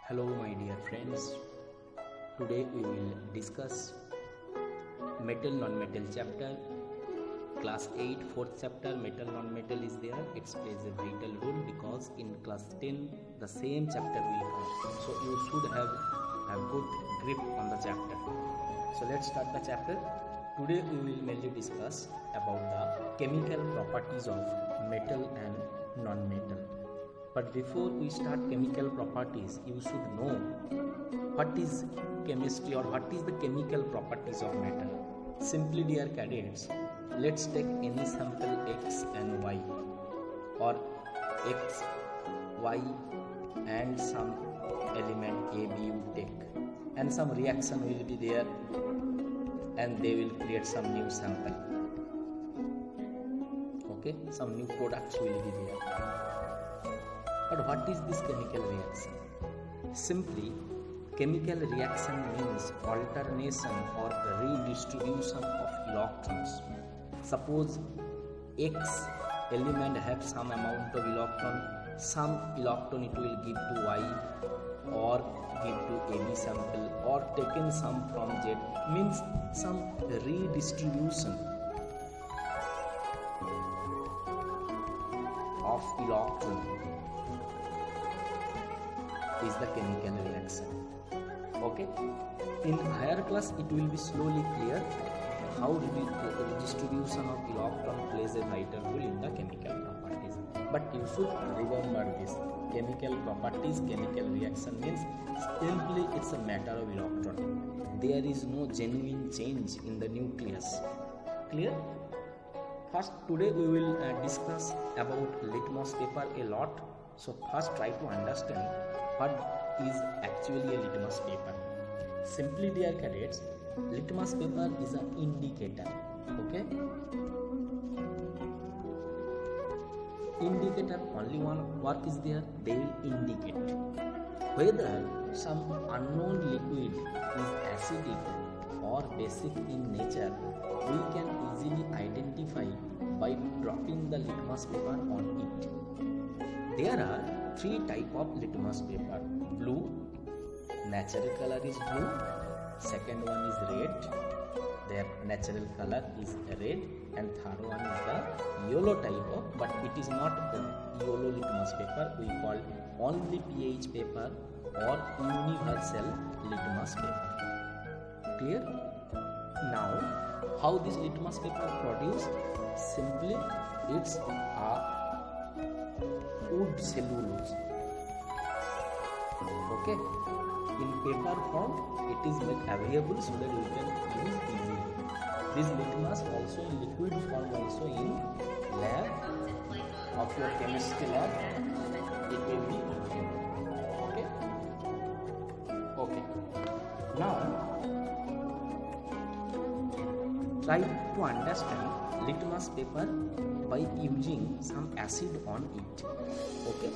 Hello, my dear friends. Today we will discuss metal non-metal chapter. Class 8, 4th chapter, metal non-metal is there. It plays a vital role because in class 10 the same chapter will come. So you should have a good grip on the chapter. So let's start the chapter. Today we will mainly discuss about the chemical properties of metal and non-metal. But before we start chemical properties, you should know what is chemistry or what is the chemical properties of metal. Simply, dear cadets, let's take any sample X and Y, or X, Y and some element A, B you take, and some reaction will be there and they will create some new sample. Okay, some new products will be there. But what is this chemical reaction? Simply, chemical reaction means alternation or redistribution of electrons. Suppose X element have some amount of electron, some electron it will give to Y or give to AB sample or taken some from Z, means some redistribution of electron is the chemical reaction. Okay, in higher class it will be slowly clear how the distribution of electron plays a vital role in the chemical properties. But you should remember this: chemical properties, chemical reaction means simply it's a matter of electron. There is no genuine change in the nucleus. Clear? First, today we will discuss about litmus paper a lot. So first try to understand what is actually a litmus paper. Simply, dear cadets, litmus paper is an indicator. Okay? Indicator, only one work is there. They will indicate whether some unknown liquid is acidic or basic in nature. We can easily identify by dropping the litmus paper on it. There are three types of litmus paper: blue, natural color is blue; second one is red, their natural color is red; and third one is the yellow type of, but it is not the yellow litmus paper. We call only pH paper or universal litmus paper. Clear? Now, how this litmus paper produced? Simply, it's a wood cellulose. Okay, in paper form it is made available so that we can use easily. This litmus also in liquid form, also in lab of your chemistry lab it will be available. Okay, now try to understand litmus paper by using some acid on it. Okay,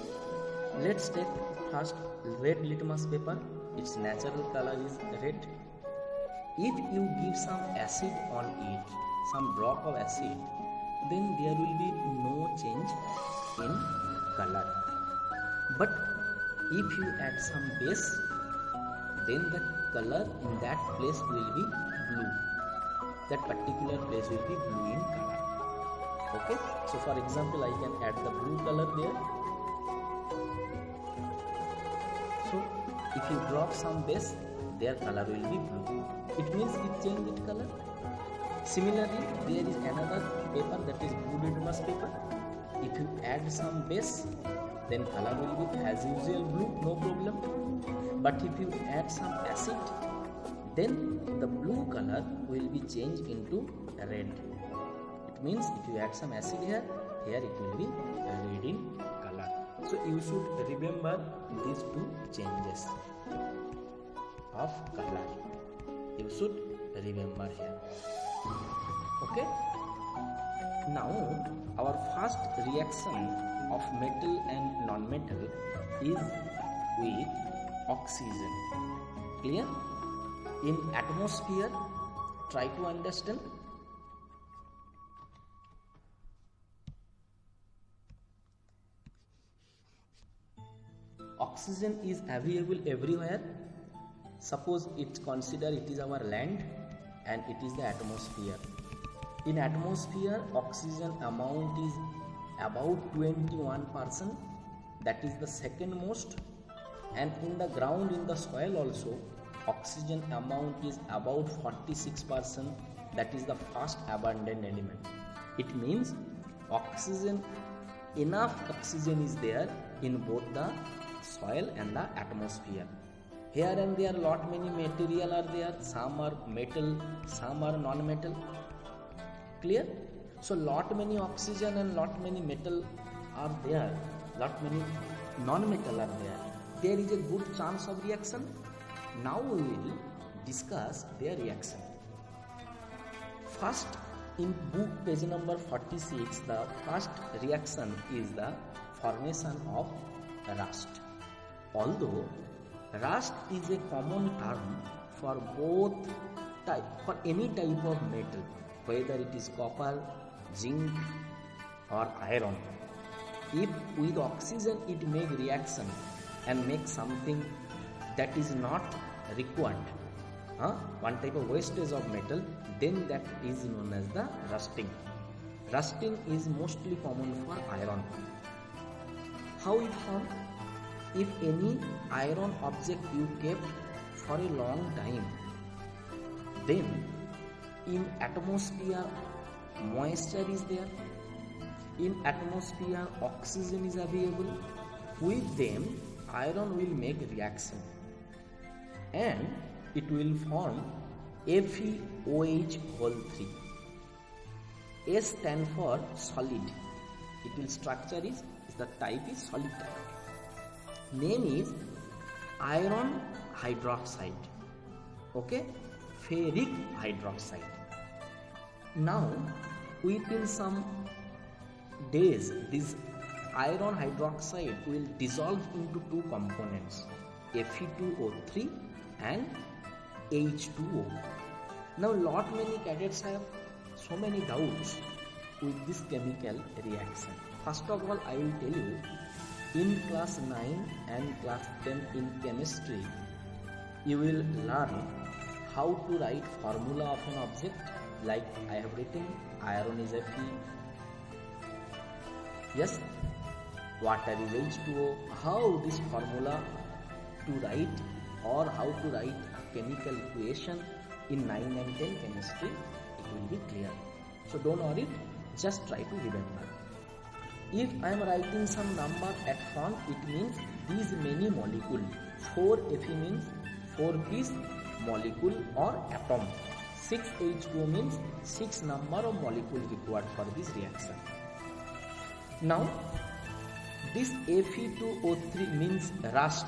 let's take first red litmus paper. Its natural color is red. If you give some acid on it, some drop of acid, then there will be no change in color. But if you add some base, then the color in that place will be blue. That particular place will be blue in color. Okay, so for example, I can add the blue color there. So if you drop some base, their color will be blue. It means it changed its color. Similarly, there is another paper that is blue litmus paper. If you add some base, then color will be as usual blue, no problem. But if you add some acid, then the blue color will be changed into red. It means if you add some acid here it will be red in color. So you should remember these two changes of color. You should remember here. Okay. Now our first reaction of metal and non-metal is with oxygen. Clear? In atmosphere, try to understand. oxygen is available everywhere. Suppose it's consider it is our land and it is the atmosphere. In atmosphere, oxygen amount is about 21%, that is the second most, and in the ground, in the soil also, oxygen amount is about 46%, that is the first abundant element. It means oxygen, enough oxygen is there in both the soil and the atmosphere. Here and there lot many material are there, some are metal, some are non-metal. Clear? So lot many oxygen and lot many metal are there, lot many non-metal are there. There is a good chance of reaction. Now we will discuss their reaction. First, in book page number 46, the first reaction is the formation of rust. Although rust is a common term for both type, for any type of metal, whether it is copper, zinc or iron. If with oxygen it make reaction and make something that is not required, one type of wastage of metal, then that is known as the rusting. Rusting is mostly common for iron. How it formed? If any iron object you kept for a long time, then in atmosphere moisture is there, in atmosphere oxygen is available, with them iron will make reaction and it will form FeOH3. S stand for solid. It will structure is the type is solid type. Name is iron hydroxide. Okay, ferric hydroxide. Now within some days this iron hydroxide will dissolve into two components, Fe2O3 and H2O. Now lot many cadets have so many doubts with this chemical reaction. First of all, I will tell you, in class 9 and class 10 in chemistry, you will learn how to write formula of an object, like I have written iron is Fe, yes, water is H2O. How this formula to write or how to write a chemical equation in 9 and 10 chemistry, it will be clear. So don't worry, just try to remember. If I am writing some number at front, it means these many molecule. 4 Fe means 4 piece molecule or atom. 6 H2O means 6 number of molecule required for this reaction. Now this Fe2O3 means rust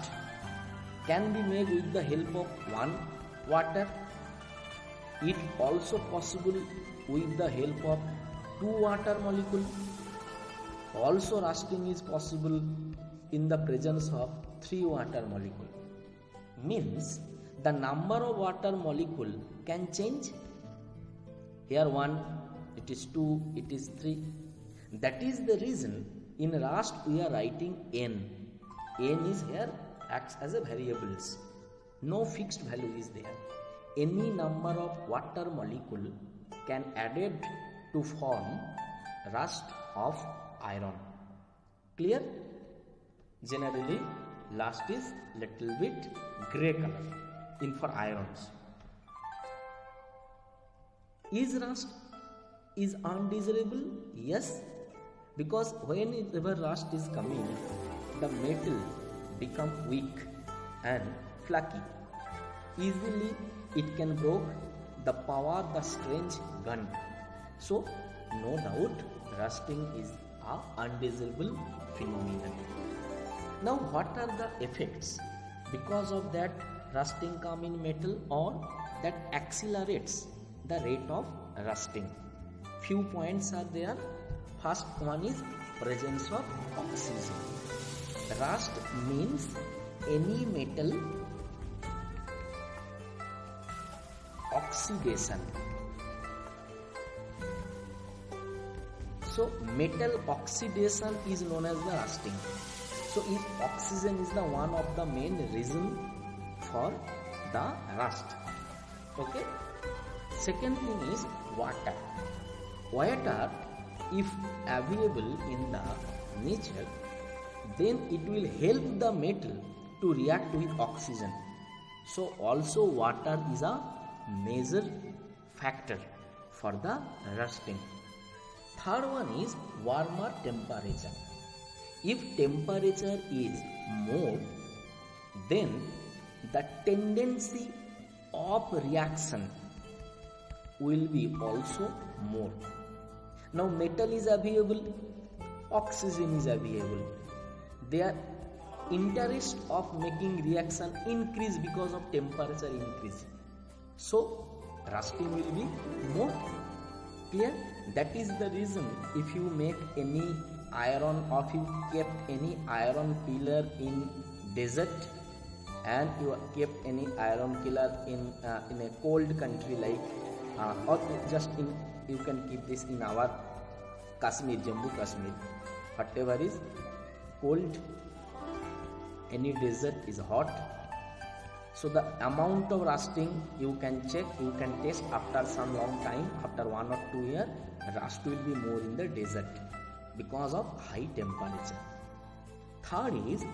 can be made with the help of one water. It also possible with the help of 2 water molecule. Also rusting is possible in the presence of 3 water molecule. Means the number of water molecule can change. Here 1, it is 2, it is 3. That is the reason in rust we are writing N. N is here acts as a variables. No fixed value is there. Any number of water molecule can added to form rust of iron. Clear? Generally last is little bit grey color in for irons. Is rust is undesirable? Yes, because whenever rust is coming, the metal become weak and flaky. Easily it can break the power the strange gun. So no doubt rusting is a undesirable phenomenon. Now what are the effects because of that rusting come in metal or that accelerates the rate of rusting? Few points are there. First one is presence of oxygen. Rust means any metal oxidation. So metal oxidation is known as the rusting. So if oxygen is the one of the main reason for the rust. Okay. Second thing is water. Water, if available in the nature, then it will help the metal to react with oxygen. So also water is a major factor for the rusting. Third one is warmer temperature. If temperature is more, then the tendency of reaction will be also more. Now metal is available, oxygen is available. Their interest of making reaction increase because of temperature increase. So rusting will be more. Clear? That is the reason if you make any iron or if you kept any iron pillar in desert and you kept any iron pillar in a cold country like or just in, you can keep this in our Kashmir, Jammu Kashmir, whatever is cold, any desert is hot. So the amount of rusting you can check, you can test after some long time, after 1 or 2 years, rust will be more in the desert because of high temperature. Third is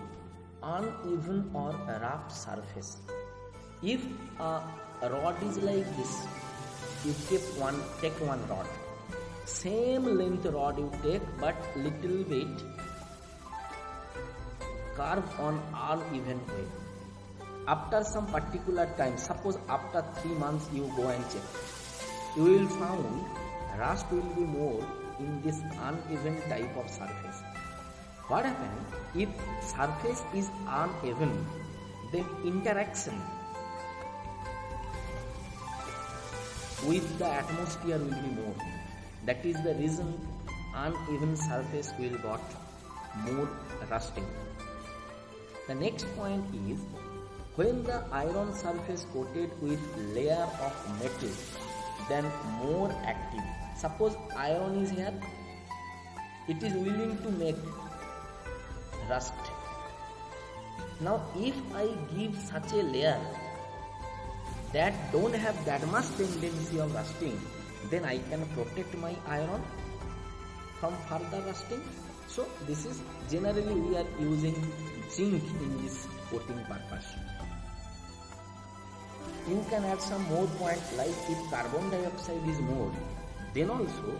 uneven or rough surface. If a rod is like this, you take one rod, same length rod you take but little bit curve on uneven way. After some particular time, suppose after 3 months you go and check, you will find rust will be more in this uneven type of surface. What happens if surface is uneven? Then interaction with the atmosphere will be more. That is the reason uneven surface will got more rusting. The next point is when the iron surface coated with layer of metal, then more active. Suppose iron is here, it is willing to make rust. Now if I give such a layer that don't have that much tendency of rusting, then I can protect my iron from further rusting. So this is generally we are using zinc in this coating purpose. You can add some more points like if carbon dioxide is more, then also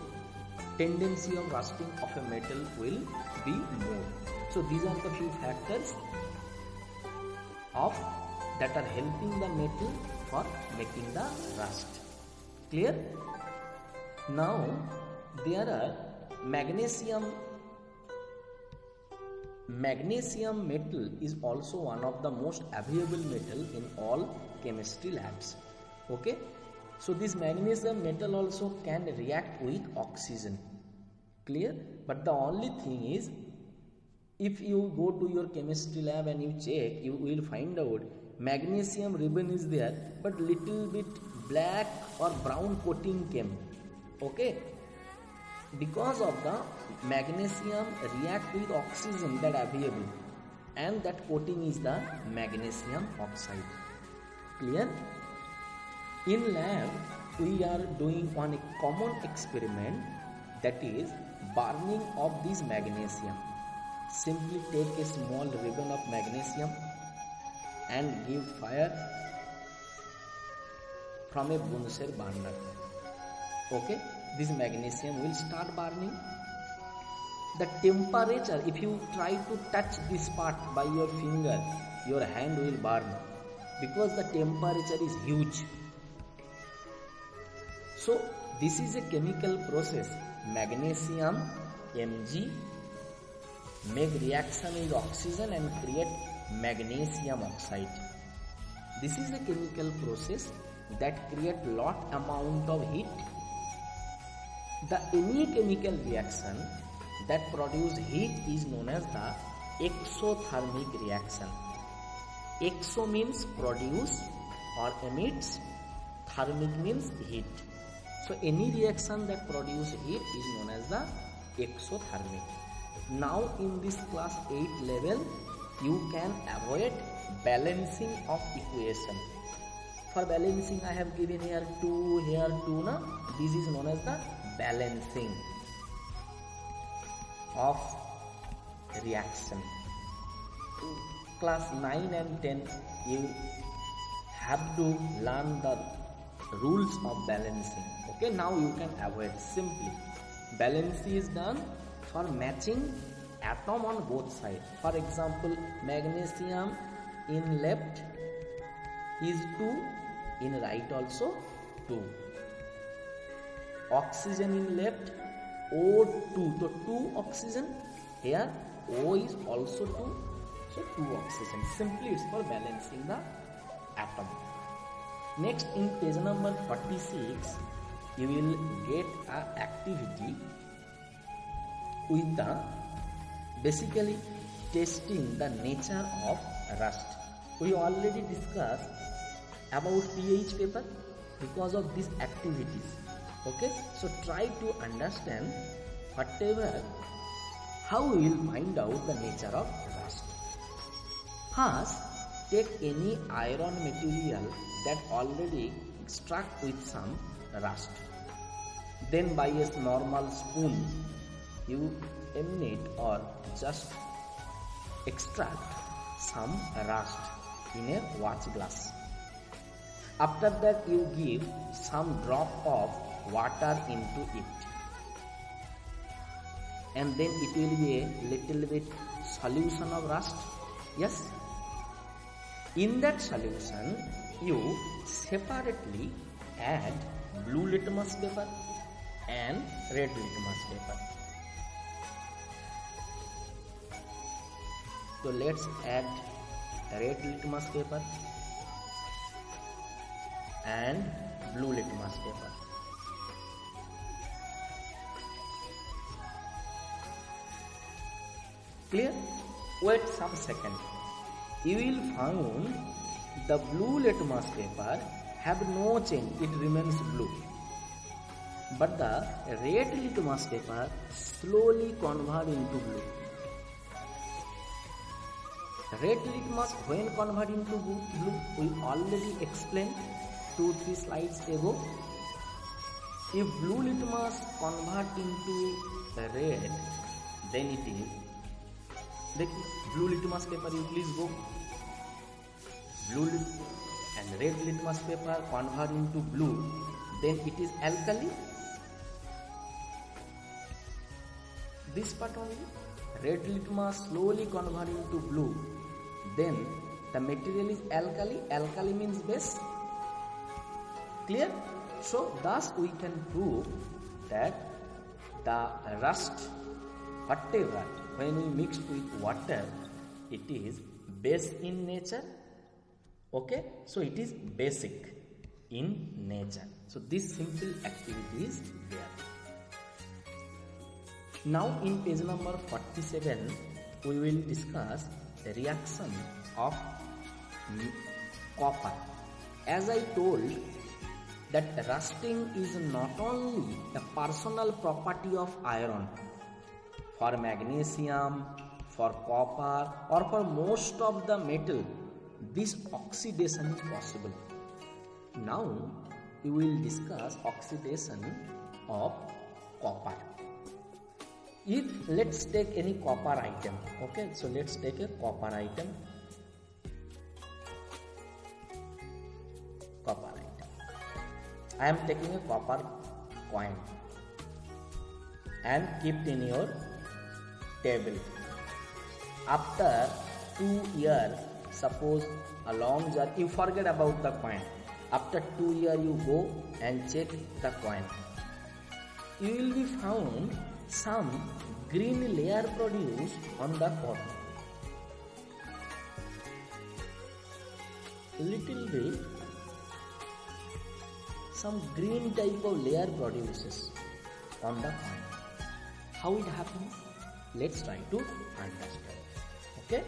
tendency of rusting of a metal will be more. So these are the few factors that are helping the metal for making the rust. Clear? Now there are magnesium. Magnesium metal is also one of the most available metal in all chemistry labs. Okay, so this magnesium metal also can react with oxygen. Clear? But the only thing is, if you go to your chemistry lab and you check, you will find out magnesium ribbon is there, but little bit black or brown coating came. Okay, because of the magnesium react with oxygen that available, and that coating is the magnesium oxide. Clear? In lab we are doing one common experiment, that is burning of this magnesium. Simply take a small ribbon of magnesium and give fire from a Bunsen burner. Okay, this magnesium will start burning. The temperature, if you try to touch this part by your finger, your hand will burn because the temperature is huge. So this is a chemical process. Magnesium Mg make reaction with oxygen and create magnesium oxide. This is a chemical process that create lot amount of heat. Any chemical reaction that produce heat is known as the exothermic reaction. Exo means produce or emits, thermic means heat. So any reaction that produce heat is known as the exothermic. Now in this class 8 level you can avoid balancing of equation. For balancing, I have given here 2, here 2, na? This is known as the balancing of reaction. Class 9 and 10, you have to learn the rules of balancing. Okay, now you can avoid simply. Balancing is done for matching atom on both sides. For example, magnesium in left is 2, in right also 2. Oxygen in left, O2, so 2 oxygen, here O is also 2, so 2 oxygen. Simply it's for balancing the atom. Next, in page number 46, you will get an activity with the basically testing the nature of rust. We already discussed about pH paper because of these activities. Okay, so try to understand whatever, how we will find out the nature of rust. First, take any iron material that already extract with some rust. Then by a normal spoon, you emanate or just extract some rust in a watch glass. After that, you give some drop of water into it, and then it will be a little bit solution of rust. Yes, in that solution you separately add blue litmus paper and red litmus paper. So let's add red litmus paper and blue litmus paper. Clear? Wait some second. You will find the blue litmus paper have no change, it remains blue. But the red litmus paper slowly convert into blue. Red litmus when convert into blue, we already explained 2-3 slides ago. If blue litmus convert into red, then it is blue litmus paper, you please go. Blue and red litmus paper convert into blue, then it is alkali. This part only. Red litmus slowly convert into blue, then the material is alkali. Alkali means base. Clear? So thus we can prove that the rust, whatever, when we mix with water, it is base in nature. Okay, so it is basic in nature. So this simple activity is there. Now in page number 47, we will discuss the reaction of copper. As I told, that rusting is not only a personal property of iron. For magnesium, for copper, or for most of the metal, this oxidation is possible. Now we will discuss oxidation of copper. If let's take any copper item. Okay, so let's take a copper item. Copper item. I am taking a copper coin and keep it in your table. After 2 years, suppose a long journey, you forget about the coin. After 2 years, you go and check the coin. You will be found some green layer produced on the coin. Little bit, some green type of layer produces on the coin. How it happens? Let's try to understand. Okay?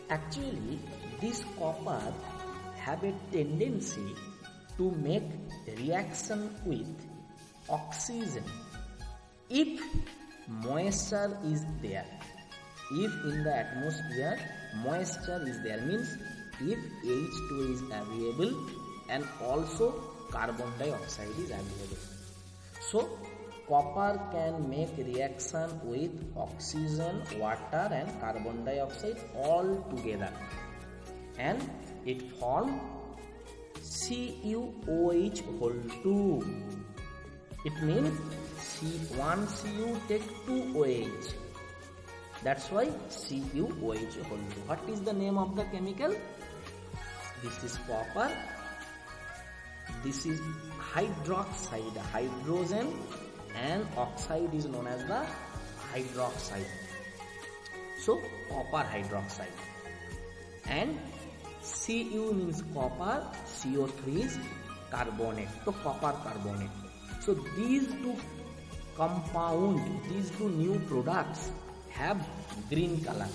Actually, this copper have a tendency to make reaction with oxygen if moisture is there. If in the atmosphere moisture is there, means if H2 is available and also carbon dioxide is available. So copper can make reaction with oxygen, water and carbon dioxide all together and it form CuOH whole 2. It means one Cu take 2 OH. That's why CuOH whole 2. What is the name of the chemical? This is copper. This is hydroxide, hydrogen, and oxide is known as the hydroxide. So copper hydroxide. And Cu means copper, CO3 is carbonate. So copper carbonate. So these two compound, these two new products have green color.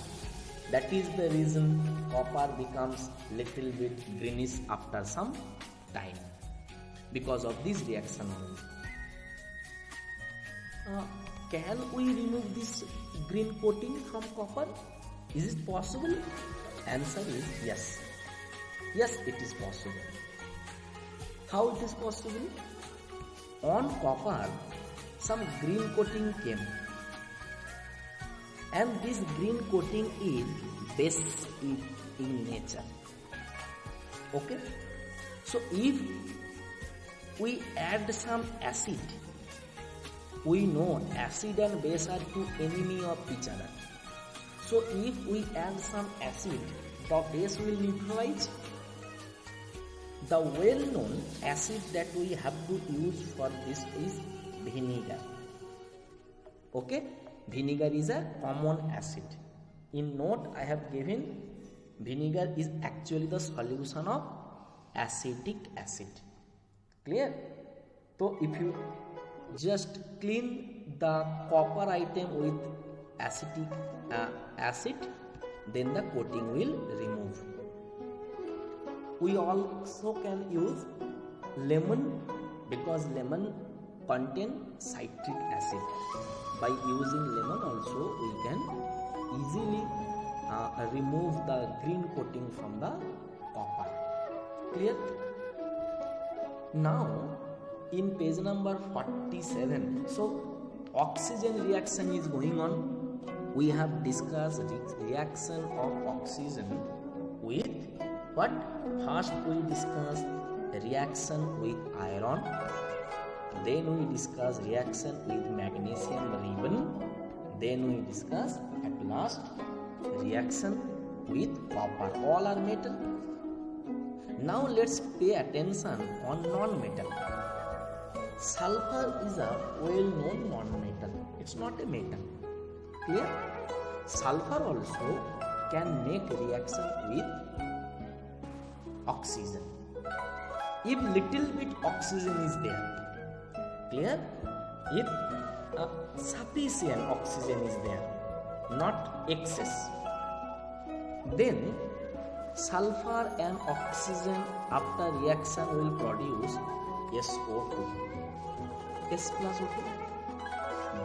That is the reason copper becomes little bit greenish after some time because of this reaction only. Can we remove this green coating from copper? Is it possible? Answer is yes. Yes, it is possible. How it is possible? On copper, some green coating came. And this green coating is base in nature. Okay? So if we add some acid, we know acid and base are two enemy of each other. So if we add some acid, the base will neutralize. The well-known acid that we have to use for this is vinegar. Okay? Vinegar is a common acid. In note I have given vinegar is actually the solution of acetic acid. Clear? So if you just clean the copper item with acetic acid, then the coating will remove. We also can use lemon because lemon contain citric acid. By using lemon also we can easily remove the green coating from the copper. Clear? Now in page number 47, so oxygen reaction is going on. We have discussed reaction of oxygen with what? First we discussed reaction with iron, then we discuss reaction with magnesium ribbon, then we discuss at last reaction with copper. All are metal. Now let's pay attention on non-metal. Sulfur is a well-known non-metal. It's not a metal. Clear? Sulfur also can make reaction with oxygen. If little bit oxygen is there, clear? If sufficient oxygen is there, not excess, then sulfur and oxygen after reaction will produce SO2. S plus O2.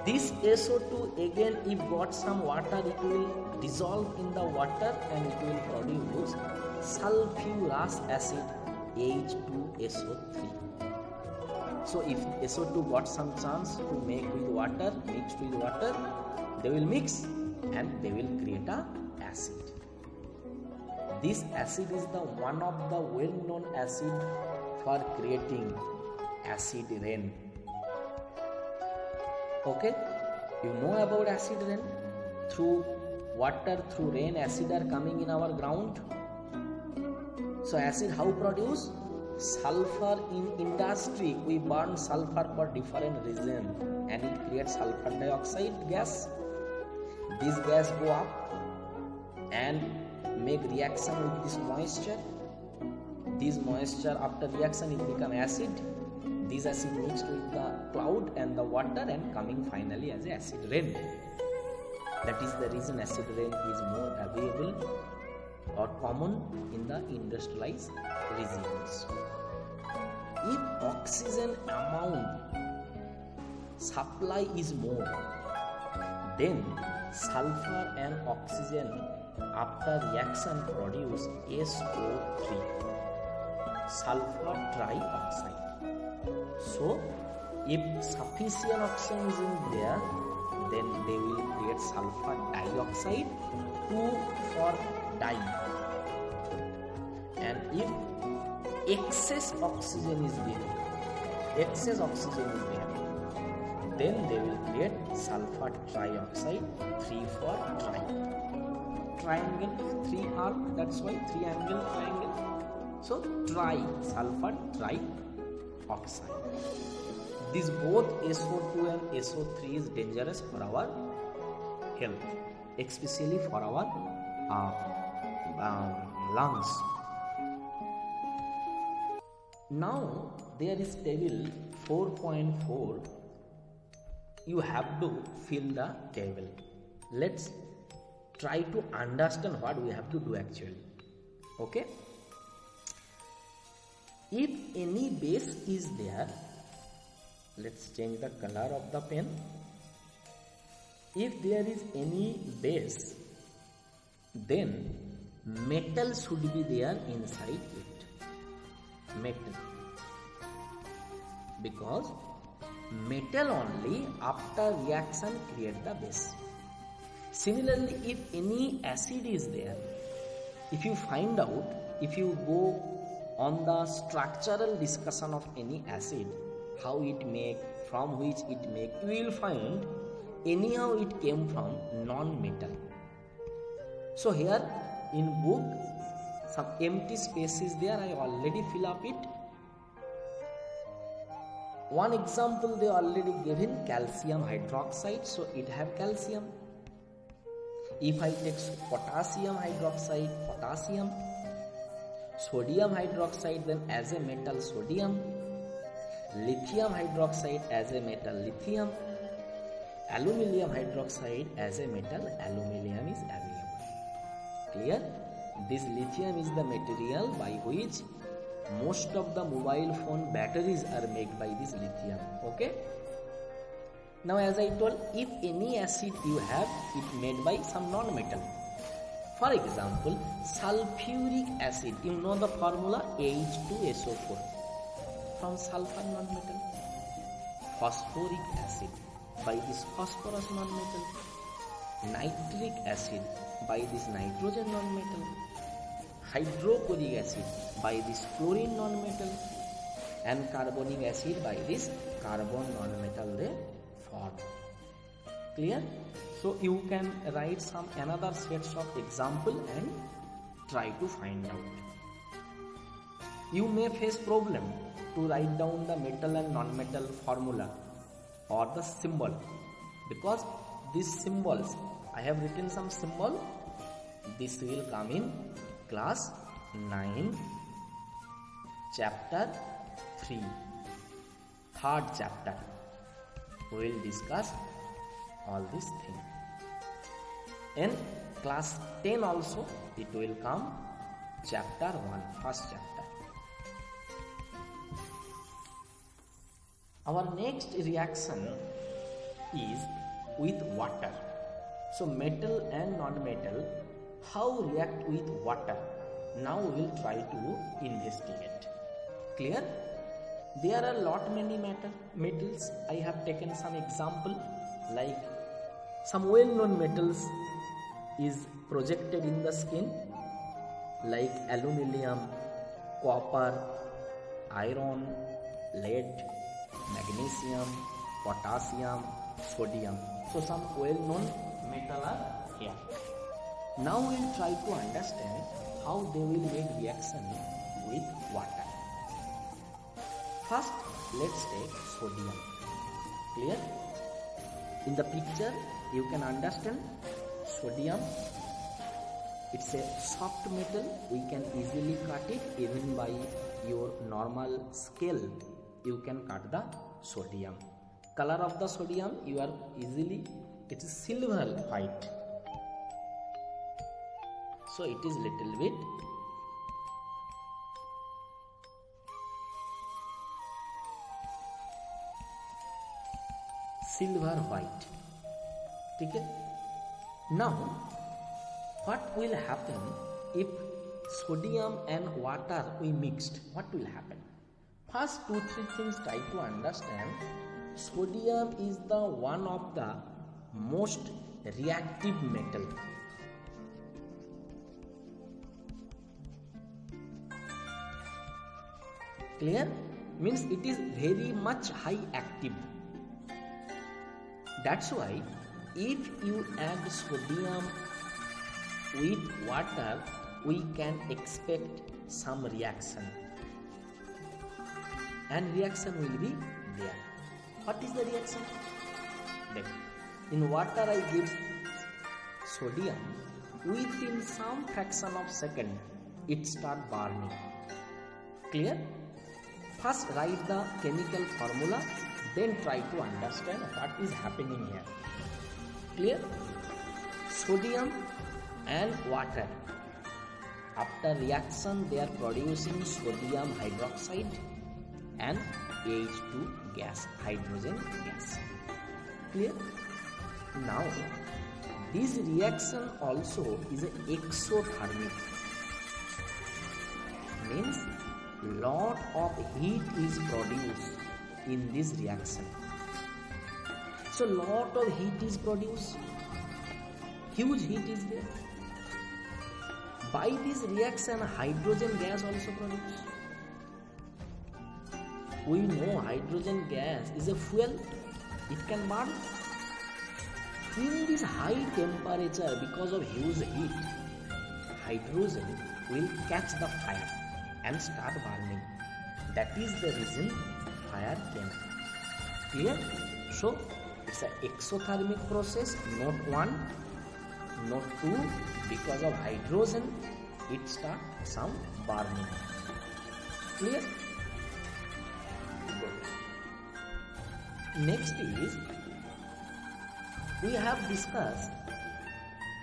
This SO2 again if got some water, it will dissolve in the water and it will produce sulfurous acid H2SO3. So if SO2 got some chance to make with water, mixed with water, they will mix and they will create a acid. This acid is the one of the well-known acid for creating acid rain. Okay, you know about acid rain. Through water, through rain, acid are coming in our ground. So acid how produce? Sulfur in industry, we burn sulfur for different reason and it creates sulfur dioxide gas. This gas go up and make reaction with this moisture. This moisture after reaction it become acid. This acid mixed with the cloud and the water and coming finally as a acid rain. That is the reason acid rain is more available or common in the industrialized regions. If oxygen amount supply is more, Then sulfur and oxygen after reaction produce SO3, sulfur trioxide. So if sufficient oxygen is in there, then they will create sulfur dioxide 2 for di. And if excess oxygen is there, then they will create sulfur trioxide 3 for tri. Triangle, 3 arc, that's why 3-angle triangle. So tri, sulfur trioxide. These both SO2 and SO3 is dangerous for our health, especially for our lungs. Now there is table 4.4. You have to fill the table. Let's try to understand what we have to do actually. Okay? If any base is there, let's change the color of the pen. If there is any base, then metal should be there inside it. Metal. Because metal only after reaction create the base. Similarly, if any acid is there, if you find out, if you go on the structural discussion of any acid, how it make, from which it make, you will find anyhow it came from non-metal. So here in book some empty space is there, I already fill up it. One example they already given, calcium hydroxide, so it have calcium. If I take potassium hydroxide, potassium, sodium hydroxide, then as a metal sodium, lithium hydroxide as a metal lithium, aluminium hydroxide as a metal aluminium is available. Clear? This lithium is the material by which most of the mobile phone batteries are made by this lithium. Okay? Now as I told, if any acid you have, it made by some non-metal. For example, sulfuric acid, you know the formula H2SO4 from sulfur non-metal. Phosphoric acid by this phosphorus non-metal. Nitric acid by this nitrogen non-metal. Hydrochloric acid by this chlorine non-metal, and carbonic acid by this carbon non-metal they form. Clear? So you can write some another sets of example and try to find out. You may face problem to write down the metal and non-metal formula or the symbol, because these symbols, I have written some symbol, this will come in class 9 chapter 3, third chapter. We will discuss all these things. In class 10 also it will come chapter 1, first chapter. Our next reaction is with water. So metal and non-metal, how react with water? Now we will try to investigate. Clear? There are lot many metals. I have taken some example, like some well-known metals is projected in the skin, like aluminium, copper, iron, lead, magnesium, potassium, sodium. So some well-known metal are here. Now we will try to understand how they will make reaction with water. First, let's take sodium. Clear? In the picture, you can understand sodium. It's a soft metal. We can easily cut it even by your normal scale. You can cut the sodium. Color of the sodium, you are easily, it is silver white. So it is little bit silver white. ठीक है. Now what will happen if sodium and water we mixed? What will happen? First 2-3 things try to understand. Sodium is the one of the most reactive metal. Clear? Means it is very much high active. That's why if you add sodium with water, we can expect some reaction. And reaction will be there. What is the reaction? In water I give sodium, within some fraction of second it start burning. Clear? First write the chemical formula, then try to understand what is happening here. Clear? Sodium and water. After reaction they are producing sodium hydroxide and H2 gas, hydrogen gas. Clear? Now this reaction also is an exothermic. Means lot of heat is produced in this reaction. So lot of heat is produced. Huge heat is there. By this reaction hydrogen gas also produced. We know hydrogen gas is a fuel. It can burn. In this high temperature, because of huge heat, hydrogen will catch the fire and start burning. That is the reason fire came. Clear? So it's an exothermic process, not one, not two. Because of hydrogen, it start some burning. Clear? Good. Next is, we have discussed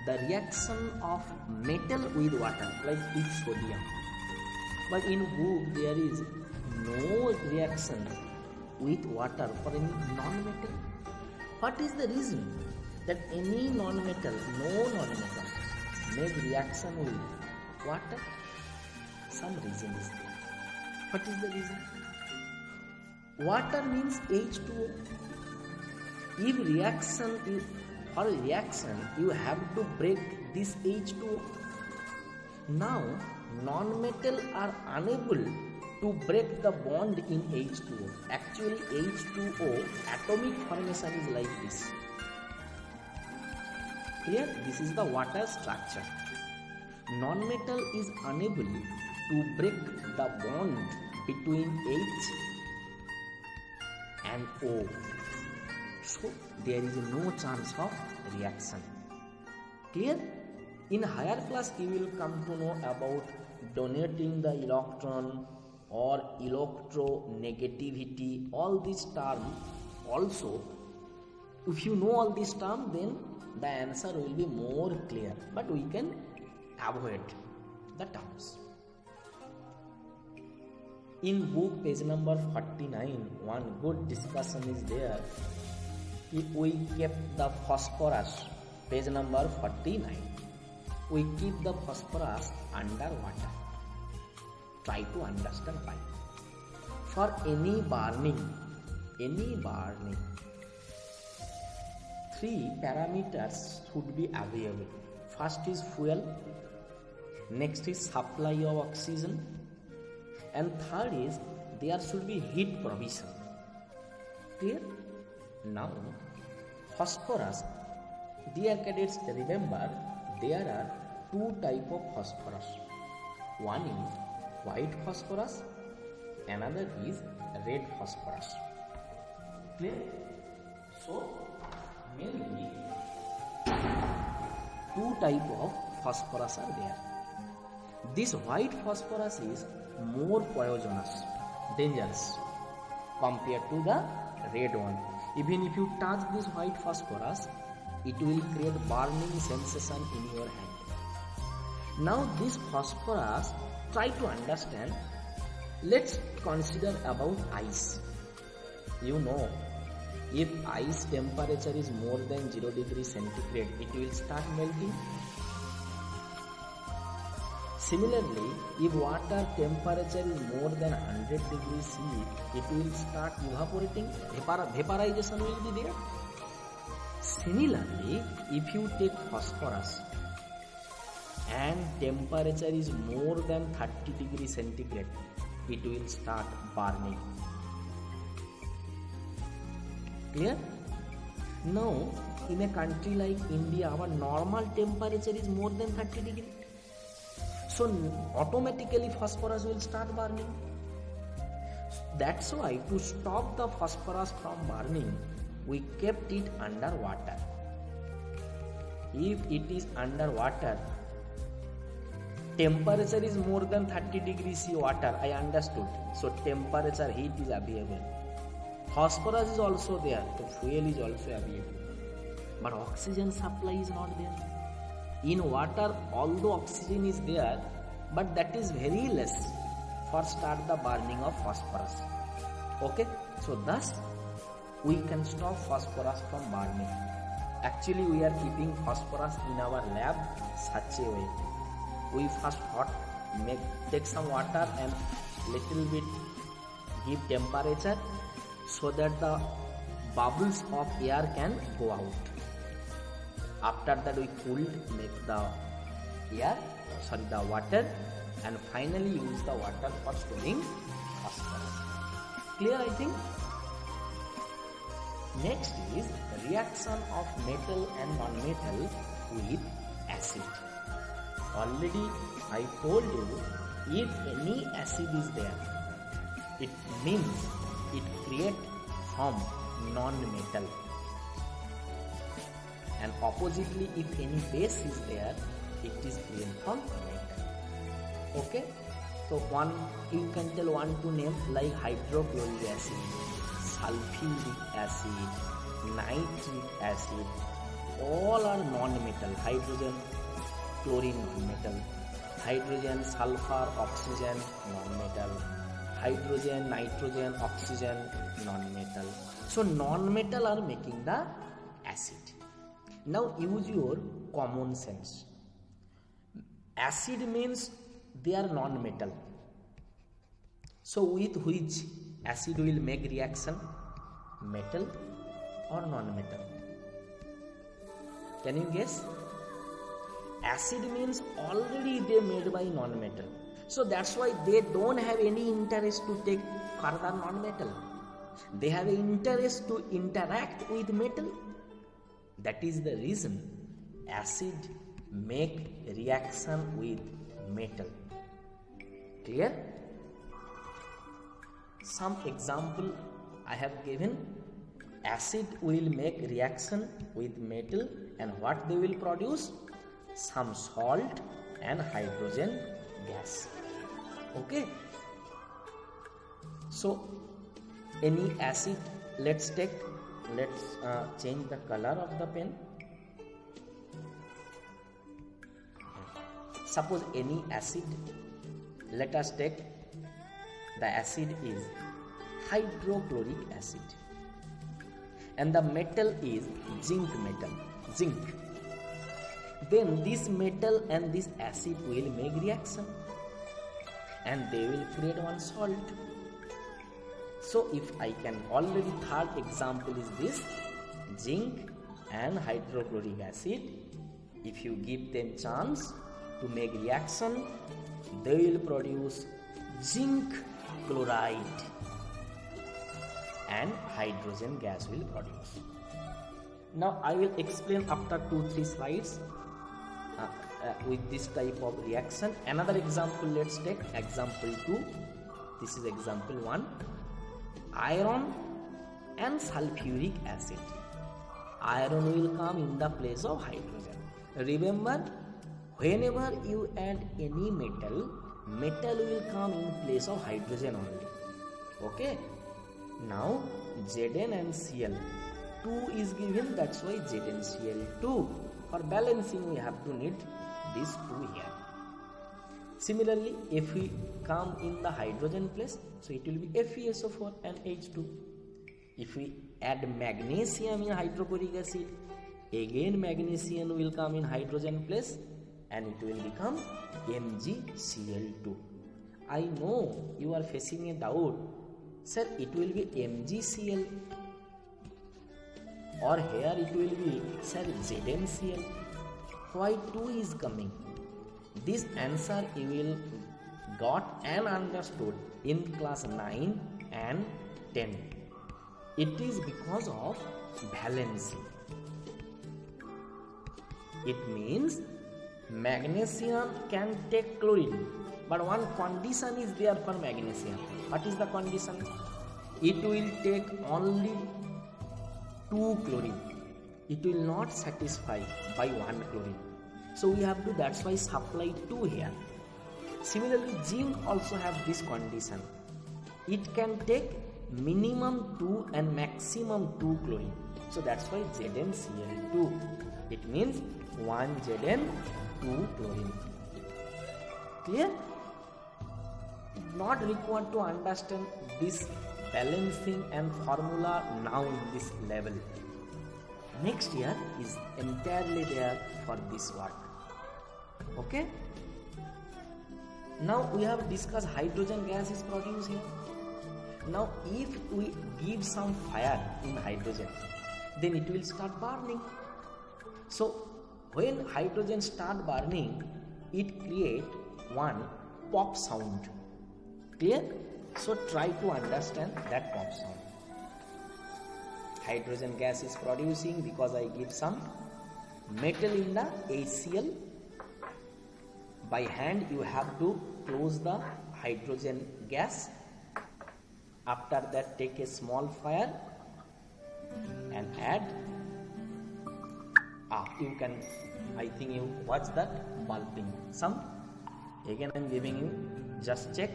the reaction of metal with water, like with sodium. But in book there is no reaction with water for any non-metal. What is the reason that any non-metal, no non-metal, make reaction with water? Some reason is there. What is the reason? Water means H2O. If reaction is, for reaction you have to break this H2O. Now non-metal are unable to break the bond in H2O. Actually H2O atomic formation is like this. Clear? This is the water structure. Non-metal is unable to break the bond between H and O. So there is no chance of reaction. Clear? In higher class you will come to know about donating the electron or electronegativity. All these terms also, if you know all these terms, then the answer will be more clear, but we can avoid the terms. In book page number 49, one good discussion is there. If we kept the phosphorus, page number 49, we keep the phosphorus under water. Try to understand why. For any burning, three parameters should be available. First is fuel, next is supply of oxygen, and third is there should be heat provision. Clear? Now phosphorus, dear cadets, remember there are two types of phosphorus. One is white phosphorus, another is red phosphorus. Clear? So mainly two types of phosphorus are there. This white phosphorus is more poisonous, dangerous compared to the red one. Even if you touch this white phosphorus, it will create burning sensation in your hand. Now this phosphorus, try to understand. Let's consider about ice. You know, If ice temperature is more than 0 degree centigrade, it will start melting. Similarly, if water temperature is more than 100 degrees C, it will start evaporating. Vaporization will be there. Similarly, if you take phosphorus and temperature is more than 30 degrees centigrade, it will start burning. Clear? Now, in a country like India, our normal temperature is more than 30 degrees. So automatically phosphorus will start burning. That's why to stop the phosphorus from burning, we kept it under water. If it is under water, temperature is more than 30 degrees C water, I understood. So temperature, heat is available. Phosphorus is also there, so fuel is also available. But oxygen supply is not there. In water, although oxygen is there, but that is very less for start the burning of phosphorus. Okay, so thus we can stop phosphorus from burning. Actually, we are keeping phosphorus in our lab such a way. We first take some water and little bit give temperature so that the bubbles of air can go out. After that, we make the water, and finally use the water for storing phosphorus. Clear, I think? Next is reaction of metal and non-metal with acid. Already I told you, if any acid is there, it means it creates from non-metal. And oppositely, if any base is there, it is created from metal. Okay? So you can tell one to name like hydrochloric acid, sulfuric acid, nitric acid, all are non-metal. Hydrogen, chlorine, non-metal. Hydrogen, sulfur, oxygen, non-metal. Hydrogen, nitrogen, oxygen, non-metal. So non-metal are making the acid. Now use your common sense. Acid means they are non-metal. So with which acid will make reaction? Metal or non-metal? Can you guess? Acid means already they made by non-metal. So that's why they don't have any interest to take further non-metal. They have an interest to interact with metal. That is the reason acid make reaction with metal. Clear? Some example I have given. Acid will make reaction with metal, and what they will produce? Some salt and hydrogen gas. Okay? So any acid, let's change the color of the pen. Suppose any acid, let us take the acid is hydrochloric acid, and the metal is zinc. Then this metal and this acid will make reaction, and they will create one salt. So if I can already, third example is this, zinc and hydrochloric acid. If you give them chance to make reaction, they will produce zinc chloride and hydrogen gas will produce. Now I will explain after 2-3 slides with this type of reaction. Another example, let's take example 2. This is example 1. Iron and sulfuric acid. Iron will come in the place of hydrogen. Remember, whenever you add any metal, metal will come in place of hydrogen only. Okay? Now Zn and Cl. 2 is given, that's why ZnCl2. For balancing, we have to need these 2 here. Similarly, if we come in the hydrogen place, so it will be FeSO4 and H2. If we add magnesium in hydrochloric acid, again magnesium will come in hydrogen place and it will become MgCl2. I know you are facing a doubt, sir, it will be MgCl or here it will be, sir, ZnCl. Why 2 is coming? This answer you will got and understood in class 9 and 10. It is because of balancing. It means magnesium can take chlorine, but one condition is there for magnesium. What is the condition? It will take only 2 chlorine. It will not satisfy by 1 chlorine. So we have to, that's why supply 2 here. Similarly, zinc also have this condition. It can take minimum 2 and maximum 2 chlorine. So that's why ZnCl2. It means 1 Zn, 2 chlorine. Clear? Not required to understand this balancing and formula now in this level. Next year is entirely there for this work. Okay? Now we have discussed hydrogen gas is produced here. Now if we give some fire in hydrogen, then it will start burning. So when hydrogen start burning, it create one pop sound. Clear? So try to understand that pop sound. Hydrogen gas is producing because I give some metal in the HCl. By hand you have to close the hydrogen gas. After that take a small fire and add. You can, I think you watch that bulbing. Some, again I am giving you, just check.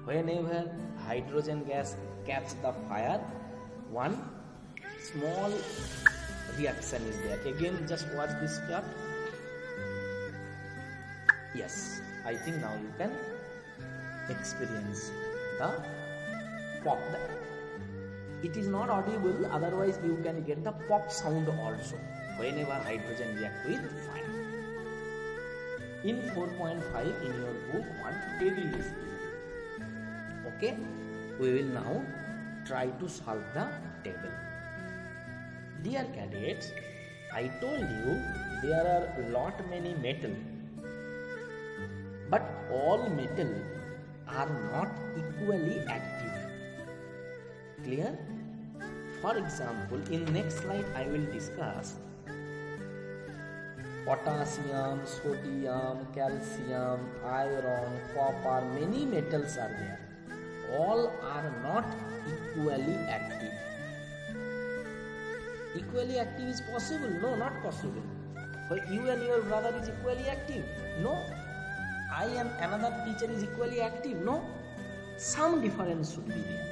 Whenever hydrogen gas catch the fire, one small reaction is there. Again just watch this chart. Yes, I think now you can experience the pop. It is not audible, otherwise you can get the pop sound also whenever hydrogen react with fire. In 4.5 in your book, one table is given. Okay, we will now try to solve the table. Dear cadets, I told you there are lot many metal, but all metal are not equally active. Clear? For example, in next slide I will discuss potassium, sodium, calcium, iron, copper, many metals are there. All are not equally active. Equally active is possible? No, not possible. But you and your brother is equally active? No. I and another teacher is equally active? No. Some difference should be there.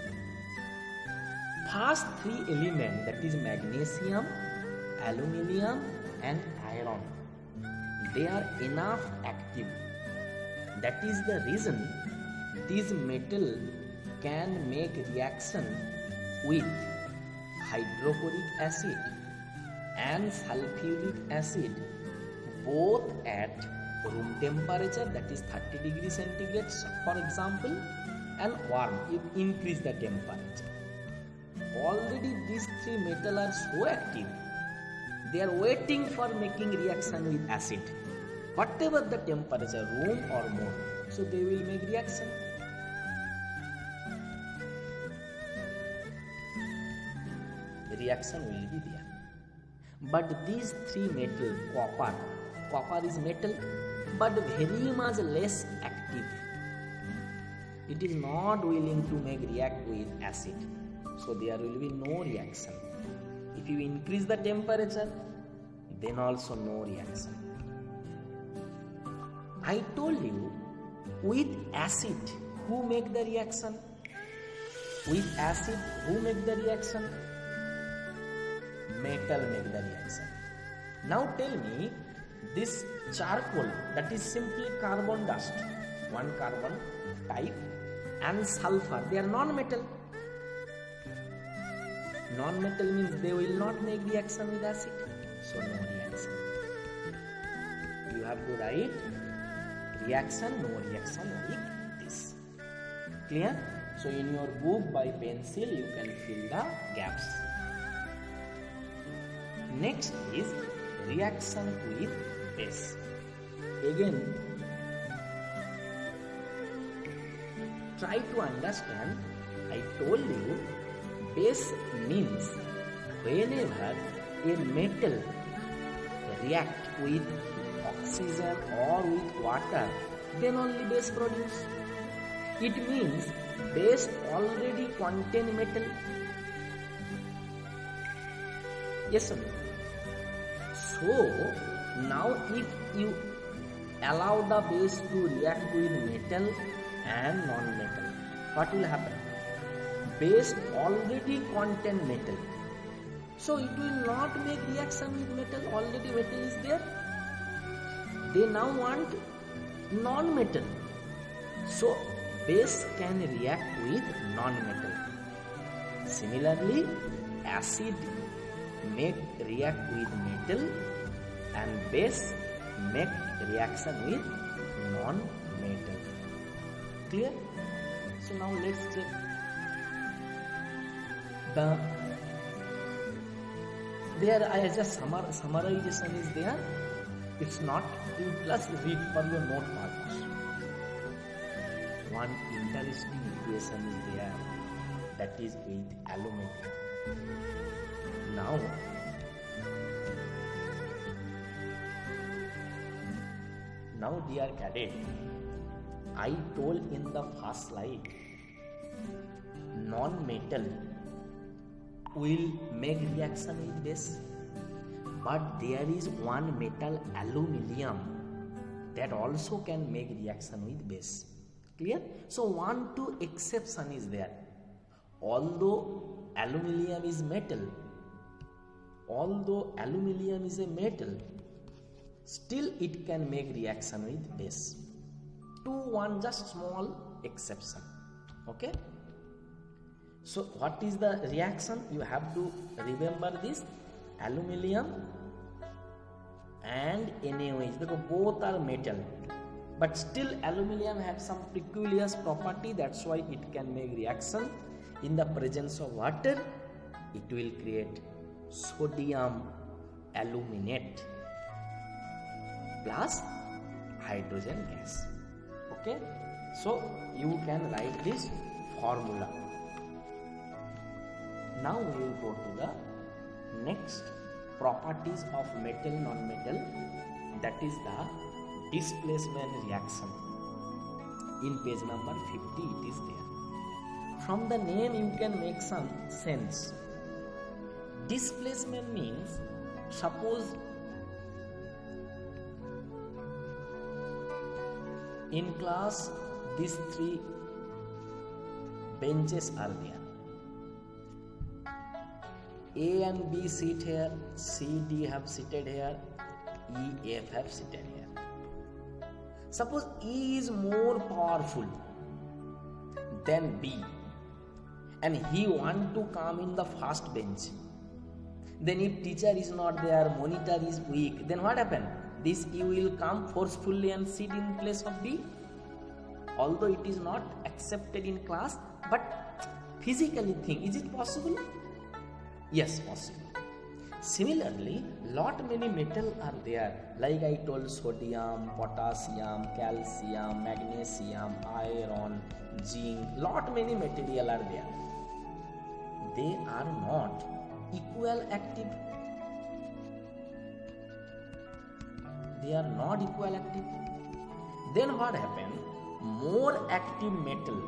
First 3 elements, that is magnesium, aluminium and iron, they are enough active. That is the reason this metal can make reaction with hydrochloric acid and sulfuric acid both at room temperature, that is 30 degrees centigrade for example, and warm, it increase the temperature. Already these 3 metals are so active, they are waiting for making reaction with acid. Whatever the temperature, room or more, so they will make reaction. The reaction will be there. But these 3 metals, copper is metal, but very much less active. It is not willing to make react with acid. So there will be no reaction. If you increase the temperature, then also no reaction. I told you, with acid, who make the reaction? With acid, who make the reaction? Metal make the reaction. Now tell me, this charcoal, that is simply carbon dust, one carbon type, and sulfur, they are non-metal. Non-metal means they will not make reaction with acid, so no reaction. You have to write reaction, no reaction with this. Clear? So in your book by pencil you can fill the gaps. Next is reaction with base. Again, try to understand. I told you base means whenever a metal react with oxygen or with water, then only base produce. It means base already contain metal. Yes or no? So now if you allow the base to react with metal and non-metal, what will happen? Base already contain metal, so it will not make reaction with metal. Already metal is there. They now want non-metal, so base can react with non-metal. Similarly, acid make react with metal and base make reaction with non-metal. Clear? So now let's check. There as a summarization is there. It's not, you just read for your note purpose. One interesting equation is there, that is with aluminum. Now dear cadet, I told in the first slide, non-metal will make reaction with base, but there is one metal, aluminum, that also can make reaction with base. Clear? So 1-2 exception is there. Although aluminum is a metal, still it can make reaction with base. 2-1 just small exception. Okay? So what is the reaction? You have to remember this. Aluminum and NaOH, because both are metal, but still aluminum has some peculiar property, that's why it can make reaction. In the presence of water, it will create sodium aluminate plus hydrogen gas. Okay, so you can write this formula. Now we will go to the next properties of metal, non-metal, that is the displacement reaction. In page number 50 it is there. From the name you can make some sense. Displacement means, suppose in class these 3 benches are there. A and B sit here, C, D have seated here, E, F have seated here. Suppose E is more powerful than B and he want to come in the first bench. Then if teacher is not there, monitor is weak, then what happen? This E will come forcefully and sit in place of B. Although it is not accepted in class, but physically think, is it possible? Yes, possible. Similarly, lot many metal are there, like I told, sodium, potassium, calcium, magnesium, iron, zinc, lot many material are there. They are not equal active. They are not equal active. Then what happens? More active metal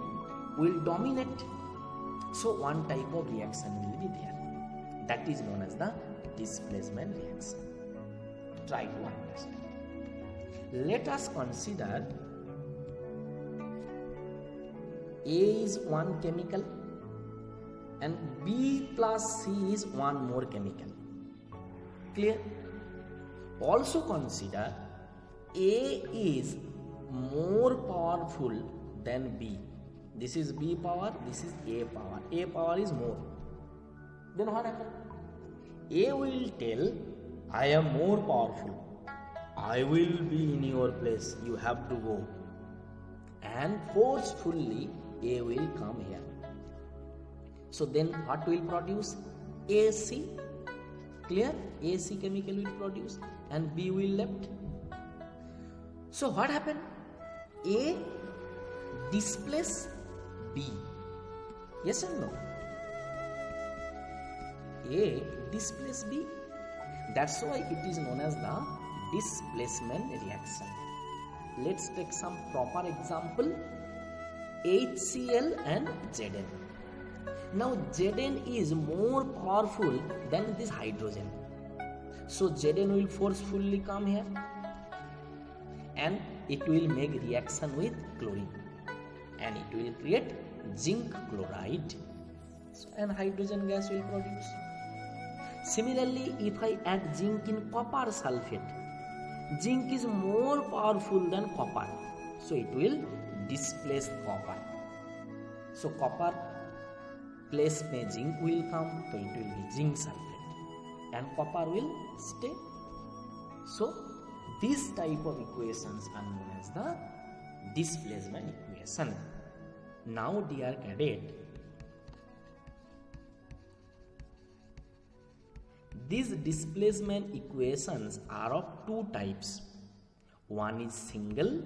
will dominate. So one type of reaction will be there. That is known as the displacement reaction. Try to understand. Let us consider A is one chemical and B plus C is one more chemical. Clear? Also consider A is more powerful than B. This is B power, this is A power. A power is more. Then what happened? A will tell, I am more powerful. I will be in your place. You have to go. And forcefully A will come here. So then what will produce? AC. Clear? AC chemical will produce and B will left. So what happened? A displace B. Yes or no? A displace B. That's why it is known as the displacement reaction. Let's take some proper example. HCl and Zn. Now Zn is more powerful than this hydrogen. So Zn will forcefully come here and it will make reaction with chlorine and it will create zinc chloride and hydrogen gas will produce. Similarly, if I add zinc in copper sulfate, zinc is more powerful than copper, so it will displace copper. So copper place में zinc will come, so it will be zinc sulfate and copper will stay. So this type of equations are known as the displacement equation. Now dear cadet, these displacement equations are of two types. One is single,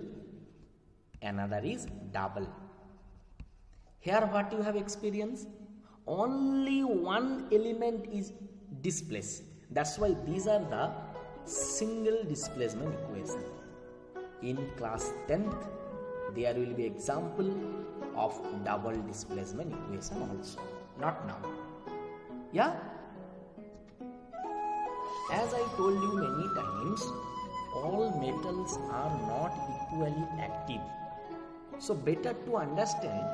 another is double. Here what you have experienced? Only one element is displaced. That's why these are the single displacement equation. In class 10th, there will be example of double displacement equation also. Not now. Yeah? As I told you many times, all metals are not equally active. So better to understand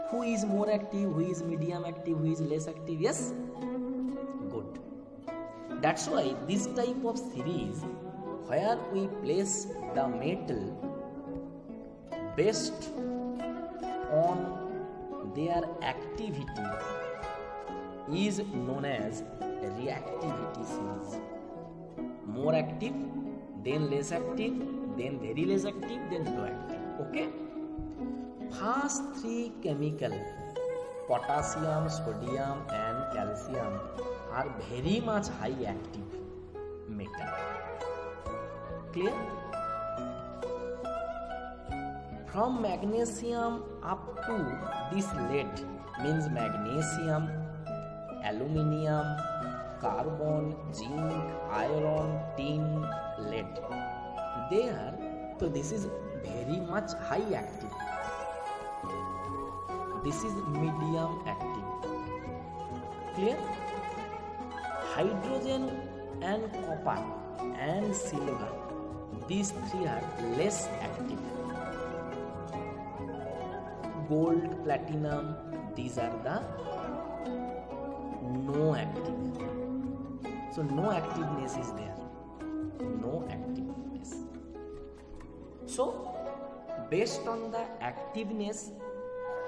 who is more active, who is medium active, who is less active. Yes? Good. That's why this type of series where we place the metal based on their activity is known as reactivity series. More active, then less active, then very less active, then low active. Okay? First three chemical, potassium, sodium and calcium, are very much high active metal. Clear? From magnesium up to this lead means magnesium, aluminium, carbon, zinc, iron, tin, lead. So this is very much high active. This is medium active. Clear? Hydrogen and copper and silver, these three are less active. Gold, platinum, these are the no active. So no activeness is there. No activeness. So based on the activeness,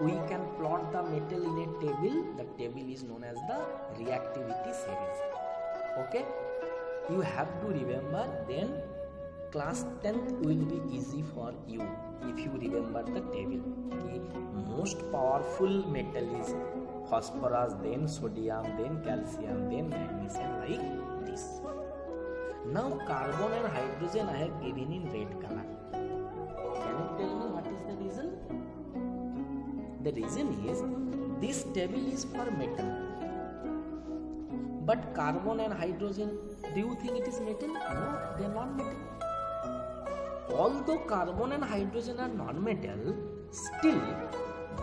we can plot the metal in a table. The table is known as the reactivity series. Okay? You have to remember, then class 10th will be easy for you if you remember the table. Okay? Most powerful metal is phosphorus, then sodium, then calcium, then magnesium, like this. Now carbon and hydrogen I have given in red color. Can you tell me what is the reason? The reason is this table is for metal. But carbon and hydrogen, do you think it is metal? No, they are non-metal. Although carbon and hydrogen are non-metal, still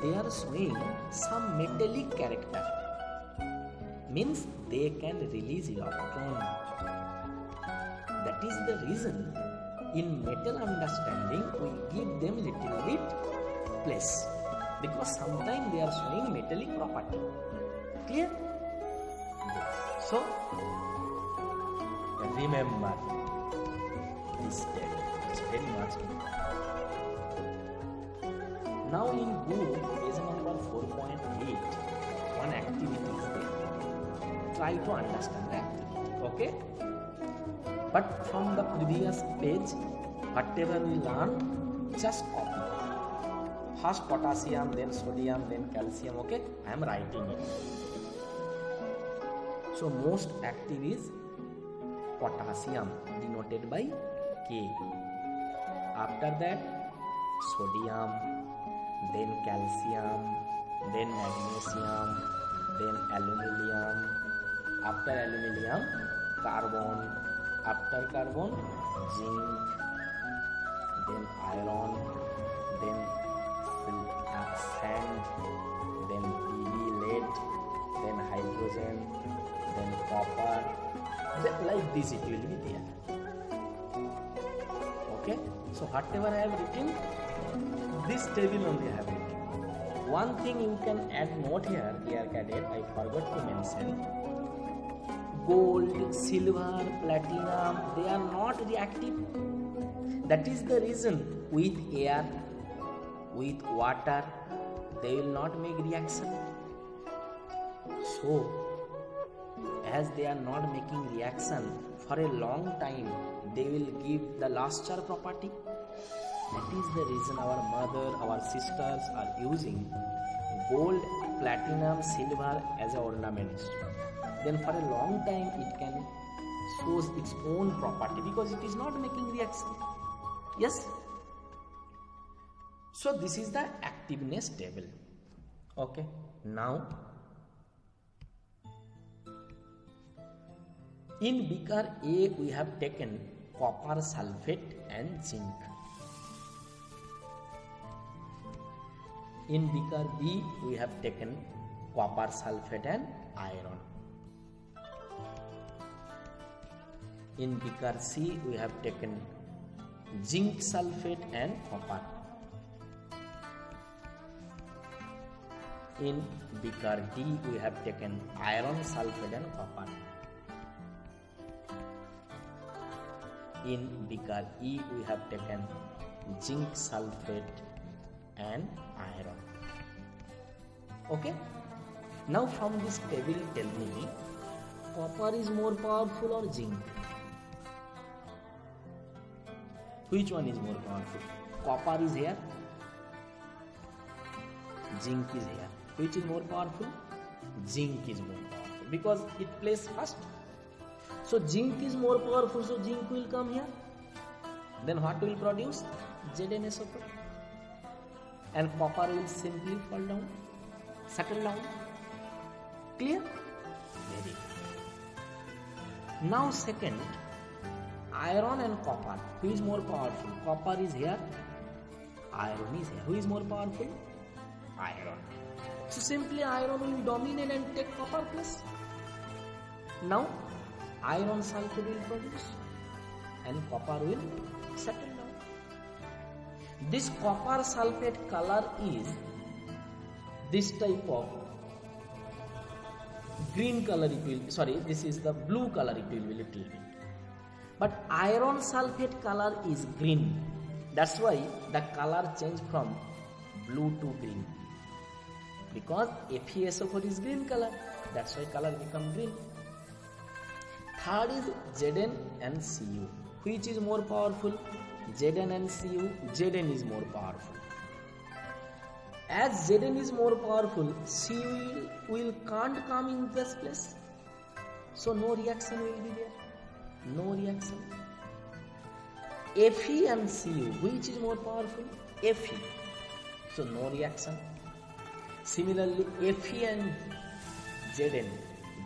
they are showing some metallic character. Means they can release electron. That is the reason in metal understanding we give them little bit place. Because sometimes they are showing metallic property. Clear? So, remember this table. It's very much important. Now in book, page number 4.8, one activity is there. Try to understand the activity, okay? But from the previous page, whatever we learn, just copy. First potassium, then sodium, then calcium, okay? I am writing it. So most active is potassium, denoted by K. After that, sodium, then calcium, then magnesium, then aluminium. After aluminium, carbon. After carbon, zinc, then iron, then sand, then Pb, lead, then hydrogen, then copper. Like this it will be there. Okay, so whatever I have written, this table only I have written. One thing you can add note here, dear cadet, I forgot to mention. Gold, silver, platinum, they are not reactive. That is the reason with air, with water, they will not make reaction. So, as they are not making reaction for a long time, they will give the luster property. That is the reason our mother, our sisters are using gold, platinum, silver as an ornament. Then for a long time it can shows its own property because it is not making reaction. Yes? So this is the activeness table. Okay. Now in beaker A we have taken copper sulfate and zinc. In beaker B we have taken copper sulfate and iron. In beaker C we have taken zinc sulfate and copper. In beaker D we have taken iron sulfate and copper. In beaker E we have taken zinc sulfate and iron. Okay. Now from this table tell me, copper is more powerful or zinc? Which one is more powerful? Copper is here, zinc is here. Which is more powerful? Zinc is more powerful because it plays first. So zinc is more powerful, so zinc will come here. Then what will produce? ZnSO4. And copper will simply fall down, settle down. Clear? Very good. Now second, iron and copper. Who is more powerful? Copper is here, iron is here. Who is more powerful? Iron. So simply iron will dominate and take copper place. Now iron sulfate will produce and copper will settle down. This copper sulfate color is this type of green color it will, sorry, this is the blue color it will be little bit. But iron sulfate color is green. That's why the color change from blue to green. Because FeSO4 is green color. That's why color become green. Third is Zn and Cu. Which is more powerful? Zn and Cu. Zn is more powerful. As Zn is more powerful, Cu will can't come in this place. So no reaction will be there. No reaction. Fe and Cu. Which is more powerful? Fe. So no reaction. Similarly, Fe and Zn.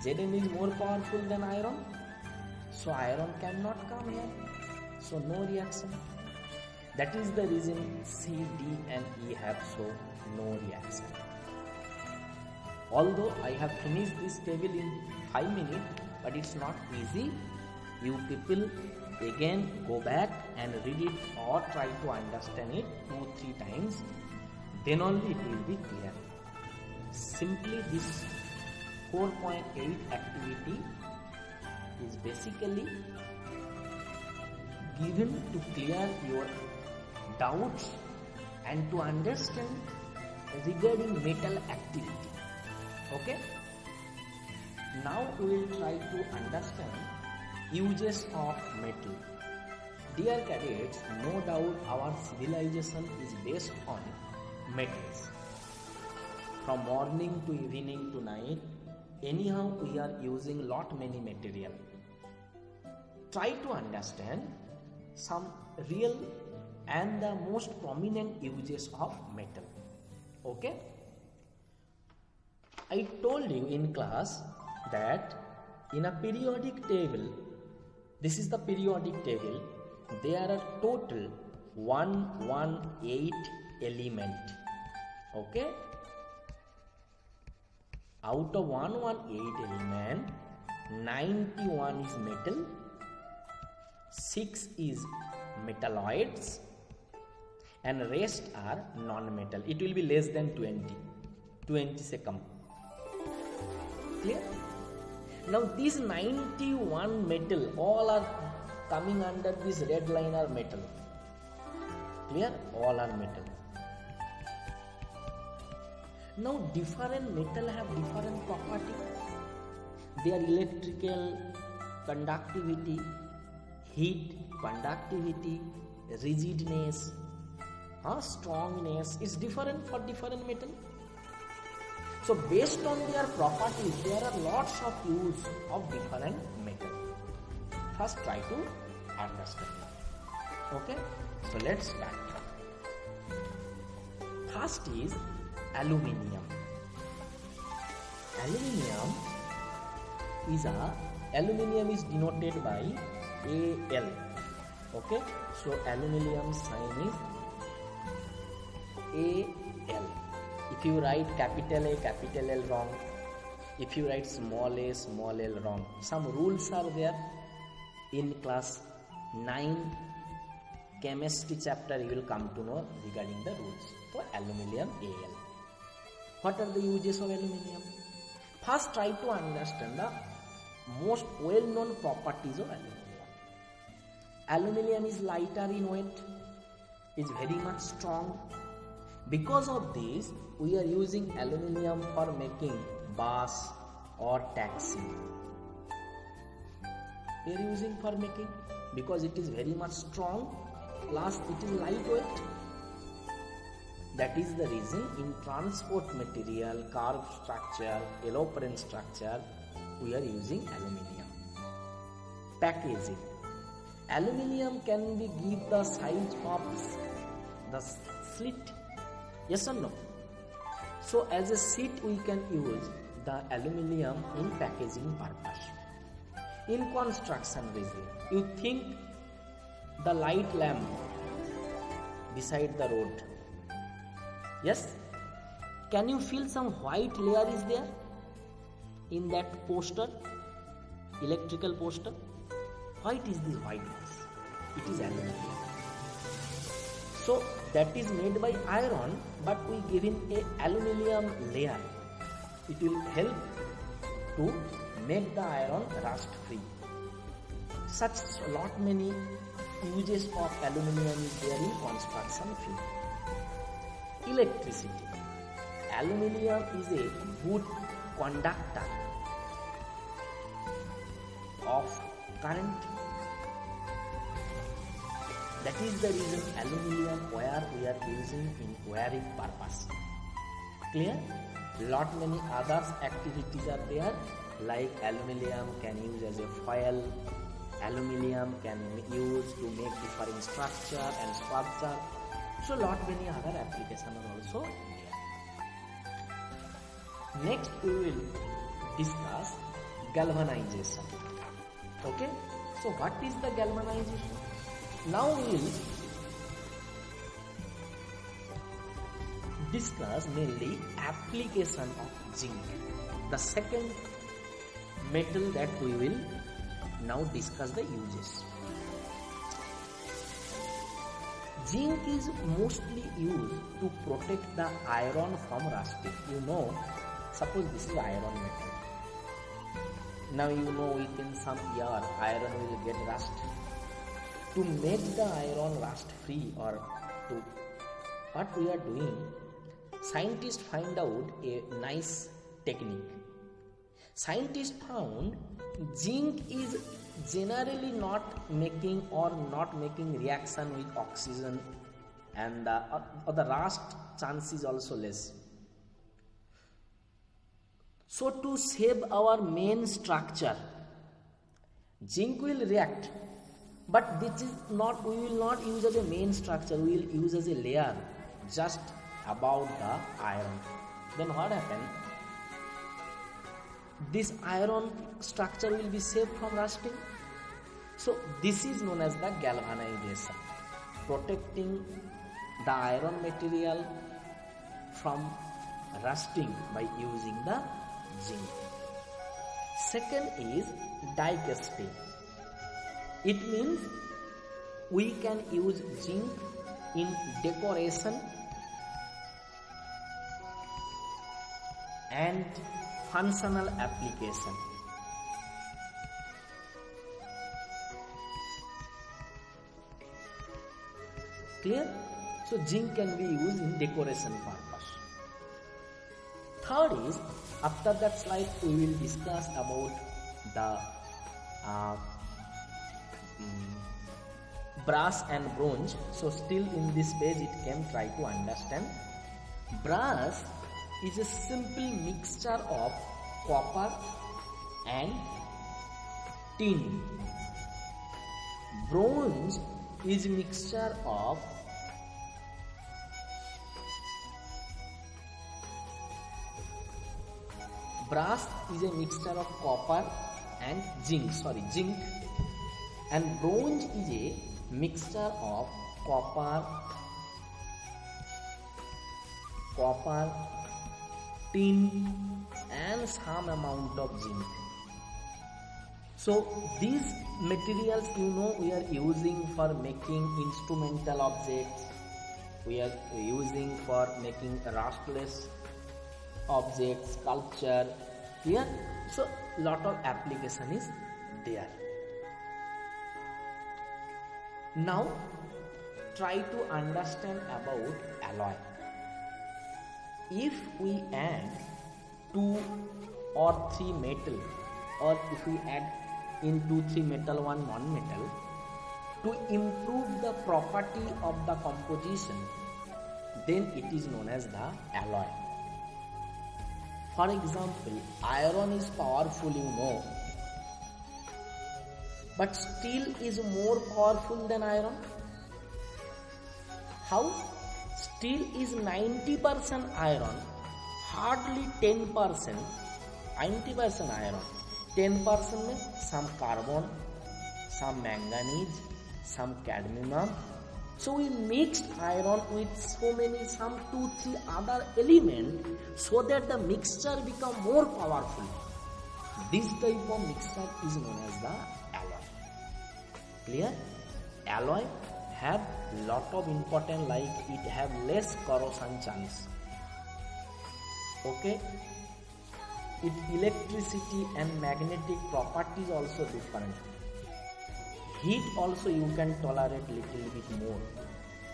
Zn is more powerful than iron. So iron cannot come here. So no reaction. That is the reason C, D and E have so no reaction. Although I have finished this table in 5 minutes, but it's not easy. You people again go back and read it or try to understand it 2-3 times. Then only it will be clear. Simply this 4.8 activity is basically given to clear your doubts and to understand regarding metal activity. Okay. Now we will try to understand uses of metal. Dear cadets, no doubt our civilization is based on metals. From morning to evening to night, anyhow we are using lot many material. Try to understand some real and the most prominent uses of metal. Okay? I told you in class that in a periodic table, this is the periodic table, there are total 118 element. Okay? Out of 118 element, 91 is metal, 6 is metalloids, and rest are non-metal. It will be less than 20 se kam. Clear? Now these 91 metal all are coming under this red line are metal. Clear? All are metal. Now different metal have different property. Their electrical conductivity, heat, conductivity, rigidness, strongness is different for different metal. So based on their properties, there are lots of use of different metal. First try to understand. Okay? So let's start. First is aluminium. Aluminium is denoted by Al. Okay? So aluminium sign is Al. If you write capital A, capital L, wrong. If you write small a, small l, wrong. Some rules are there in class 9 chemistry chapter. You will come to know regarding the rules for aluminium Al. What are the uses of aluminium? First try to understand the most well-known properties of aluminium. Aluminium is lighter in weight, is very much strong. Because of this, we are using aluminium for making bus or taxi. We are using for making because it is very much strong, plus it is lightweight. That is the reason in transport material, car structure, aeroplane structure, we are using aluminium. Packaging. Aluminium can be give the size of the slit. Yes or no? So as a sheet we can use the aluminium in packaging purpose. In construction reason, you think the light lamp beside the road. Yes? Can you feel some white layer is there in that poster? Electrical poster? What is this whiteness? It is aluminium. So that is made by iron, but we give in a aluminium layer. It will help to make the iron rust free. Such lot many uses of aluminium is there in construction field. Electricity. Aluminium is a good conductor of current. That is the reason aluminium wire we are using in wiring purpose. Clear? Lot many other activities are there, like aluminium can use as a foil, aluminium can use to make different structure and sculpture. So lot many other applications are also there. Next we will discuss galvanization. Okay? So what is the galvanization? Now we will discuss mainly application of zinc. The second metal that we will now discuss the uses. Zinc is mostly used to protect the iron from rusting. You know, suppose this is iron metal. Now you know within some year iron will get rust. To make the iron rust free or to what we are doing, scientists find out a nice technique. Scientists found zinc is generally not making reaction with oxygen, and the rust chance is also less. So to save our main structure, zinc will react, but this is not, we will not use as a main structure, we will use as a layer just above the iron. Then what happens? This iron structure will be saved from rusting. So this is known as the galvanization, protecting the iron material from rusting by using the zinc. Second is die casting. It means we can use zinc in decoration and functional application. Clear? So zinc can be used in decoration purpose. Third is, after that slide we will discuss about the brass and bronze. So still in this page it can try to understand. Brass is a simple mixture of copper and tin. Bronze is a mixture of brass is a mixture of copper and zinc, and bronze is a mixture of copper, tin and some amount of zinc. So these materials, we are using for making instrumental objects, we are using for making rustless objects, sculpture. Clear? So lot of application is there. Now try to understand about alloy. If we add 2 or 3 metal, or if we add in 2, 3 metal, 1 non-metal, to improve the property of the composition, then it is known as the alloy. For example, iron is powerful, but steel is more powerful than iron. How? Steel is 90% iron, hardly 10%, 90% iron. 10% में some carbon, some manganese, some cadmium. So we mixed iron with some 2, 3 other elements so that the mixture become more powerful. This type of mixture is known as the alloy. Clear? Alloy have lot of importance, like it have less corrosion chance. Okay? Its electricity and magnetic properties also different. Heat also you can tolerate little bit more.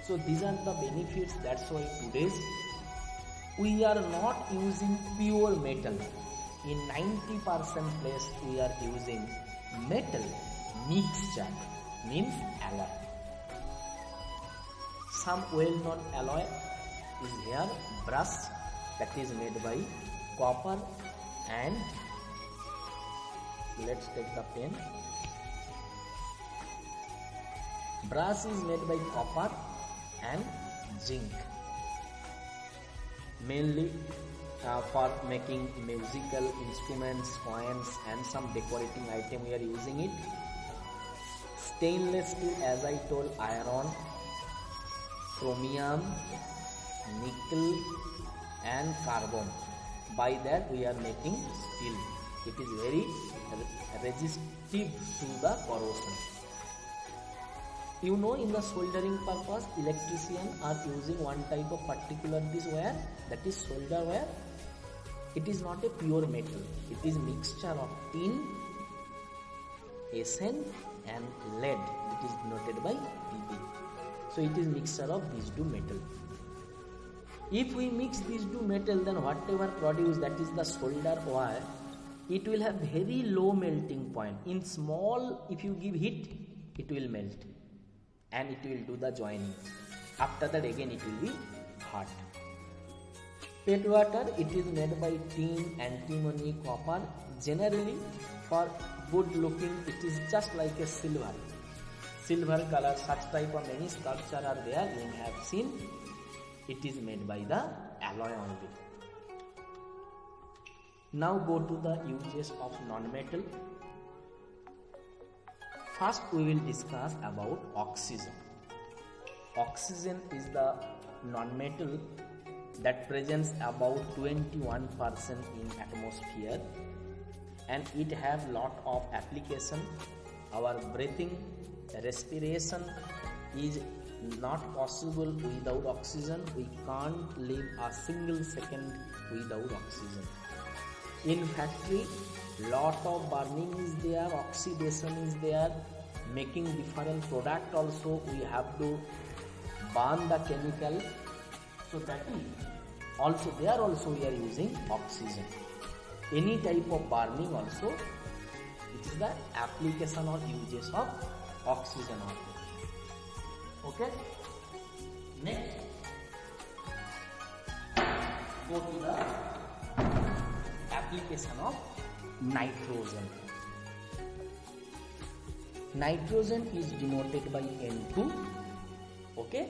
So these are the benefits. That's why today's we are not using pure metal. In 90% place we are using metal mixture, means alloy. Some well-known alloy is here, brass, that is made by copper, and let's take the pen. Brass is made by copper and zinc, mainly for making musical instruments, coins and some decorating item we are using it. Stainless steel, as I told, iron, chromium, nickel and carbon. By that we are making steel. It is very resistive to the corrosion. In the soldering purpose, electricians are using one type of particular this wire, that is solder wire. It is not a pure metal. It is mixture of tin, Sn and lead. It is denoted by Pb. So it is mixture of these two metals. If we mix these two metal, then whatever produce, that is the solder wire, it will have very low melting point. In small, if you give heat, it will melt and it will do the joining. After that again it will be hot. PET water, it is made by tin, antimony, copper. Generally for good looking, it is just like a silver color. Such type of many sculpture are there, you have seen. It is made by the alloy only. Now go to the uses of non-metal. First we will discuss about oxygen. Oxygen is the non-metal that presents about 21% in atmosphere, and it have lot of application. Our breathing, respiration is not possible without oxygen. We can't live a single second without oxygen. In factory, lot of burning is there, oxidation is there, making different product also we have to burn the chemical. So that is also there also we are using oxygen. Any type of burning also, it is the application or uses of oxygen also. Okay. Next, go to the application of nitrogen. Nitrogen is denoted by N2. Okay.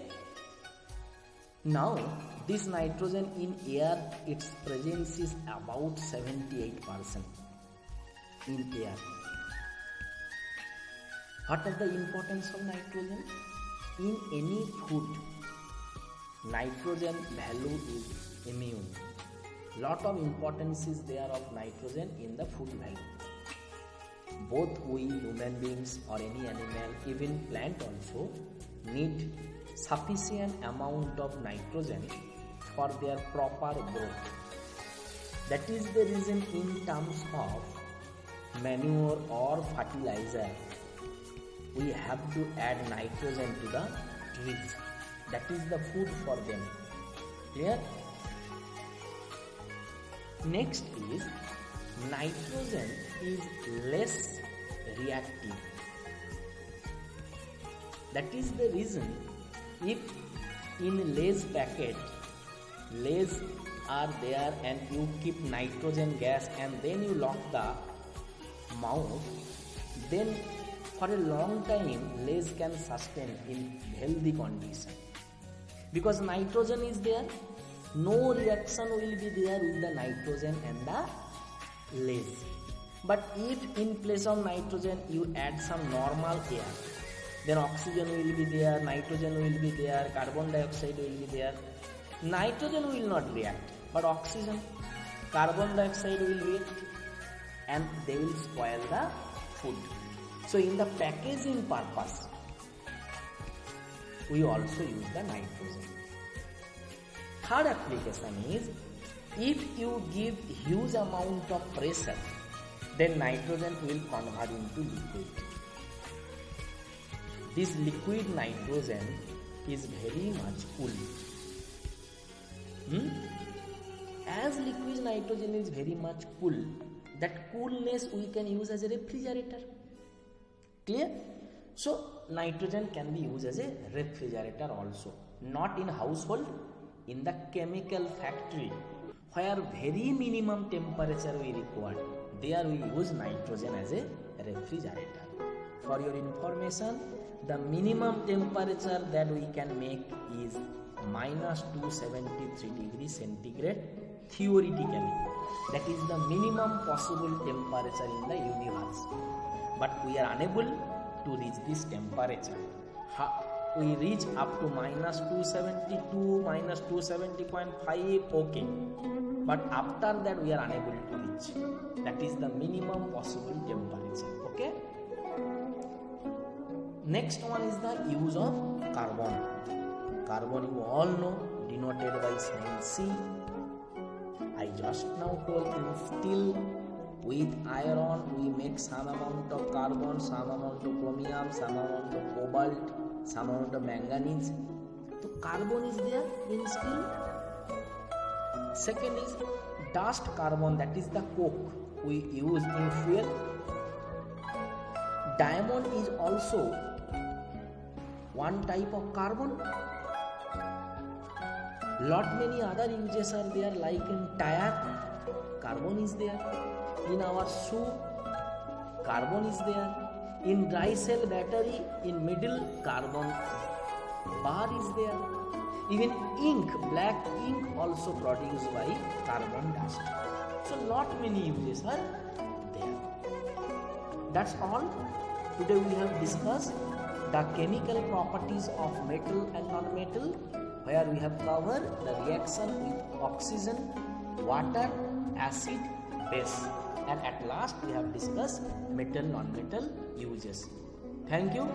Now this nitrogen in air, its presence is about 78% in air. What is the importance of nitrogen? In any food, nitrogen value is immune. Lot of importance is there of nitrogen in the food value. Both we human beings or any animal, even plant also, need sufficient amount of nitrogen for their proper growth. That is the reason in terms of manure or fertilizer, we have to add nitrogen to the trees. That is the food for them. Clear? Next is nitrogen is less reactive. That is the reason if in Lay's packet, Lay's are there and you keep nitrogen gas and then you lock the mouth, then for a long time Lay's can sustain in healthy condition. Because nitrogen is there, no reaction will be there with the nitrogen and the Lay's. But if in place of nitrogen you add some normal air, then oxygen will be there, nitrogen will be there, carbon dioxide will be there. Nitrogen will not react, but oxygen, carbon dioxide will react and they will spoil the food. So in the packaging purpose, we also use the nitrogen. Third application is, if you give huge amount of pressure, then nitrogen will convert into liquid. This liquid nitrogen is very much cool. As liquid nitrogen is very much cool, that coolness we can use as a refrigerator. Clear? So nitrogen can be used as a refrigerator also. Not in household, in the chemical factory where very minimum temperature we require, there we use nitrogen as a refrigerator. For your information, the minimum temperature that we can make is -273 degrees centigrade theoretically. That is the minimum possible temperature in the universe. But we are unable to reach this temperature. We reach up to -272, -270.5, okay. But after that we are unable to reach. That is the minimum possible temperature, okay. Next one is the use of carbon. Carbon you all know, denoted by sign C. I just now told in steel, with iron we make some amount of carbon, some amount of chromium, some amount of cobalt, some amount of manganese. So carbon is there in steel. Second is dust carbon, that is the coke we use in fuel. Diamond is also one type of carbon. Lot many other uses are there, like in tire, carbon is there. In our shoe, carbon is there. In dry cell battery, in middle, carbon bar is there. Even ink, black ink also produced by carbon dust. So lot many uses are there. That's all. Today we have discussed the chemical properties of metal and non-metal, where we have covered the reaction with oxygen, water, acid, base, and at last we have discussed metal non-metal uses. Thank you.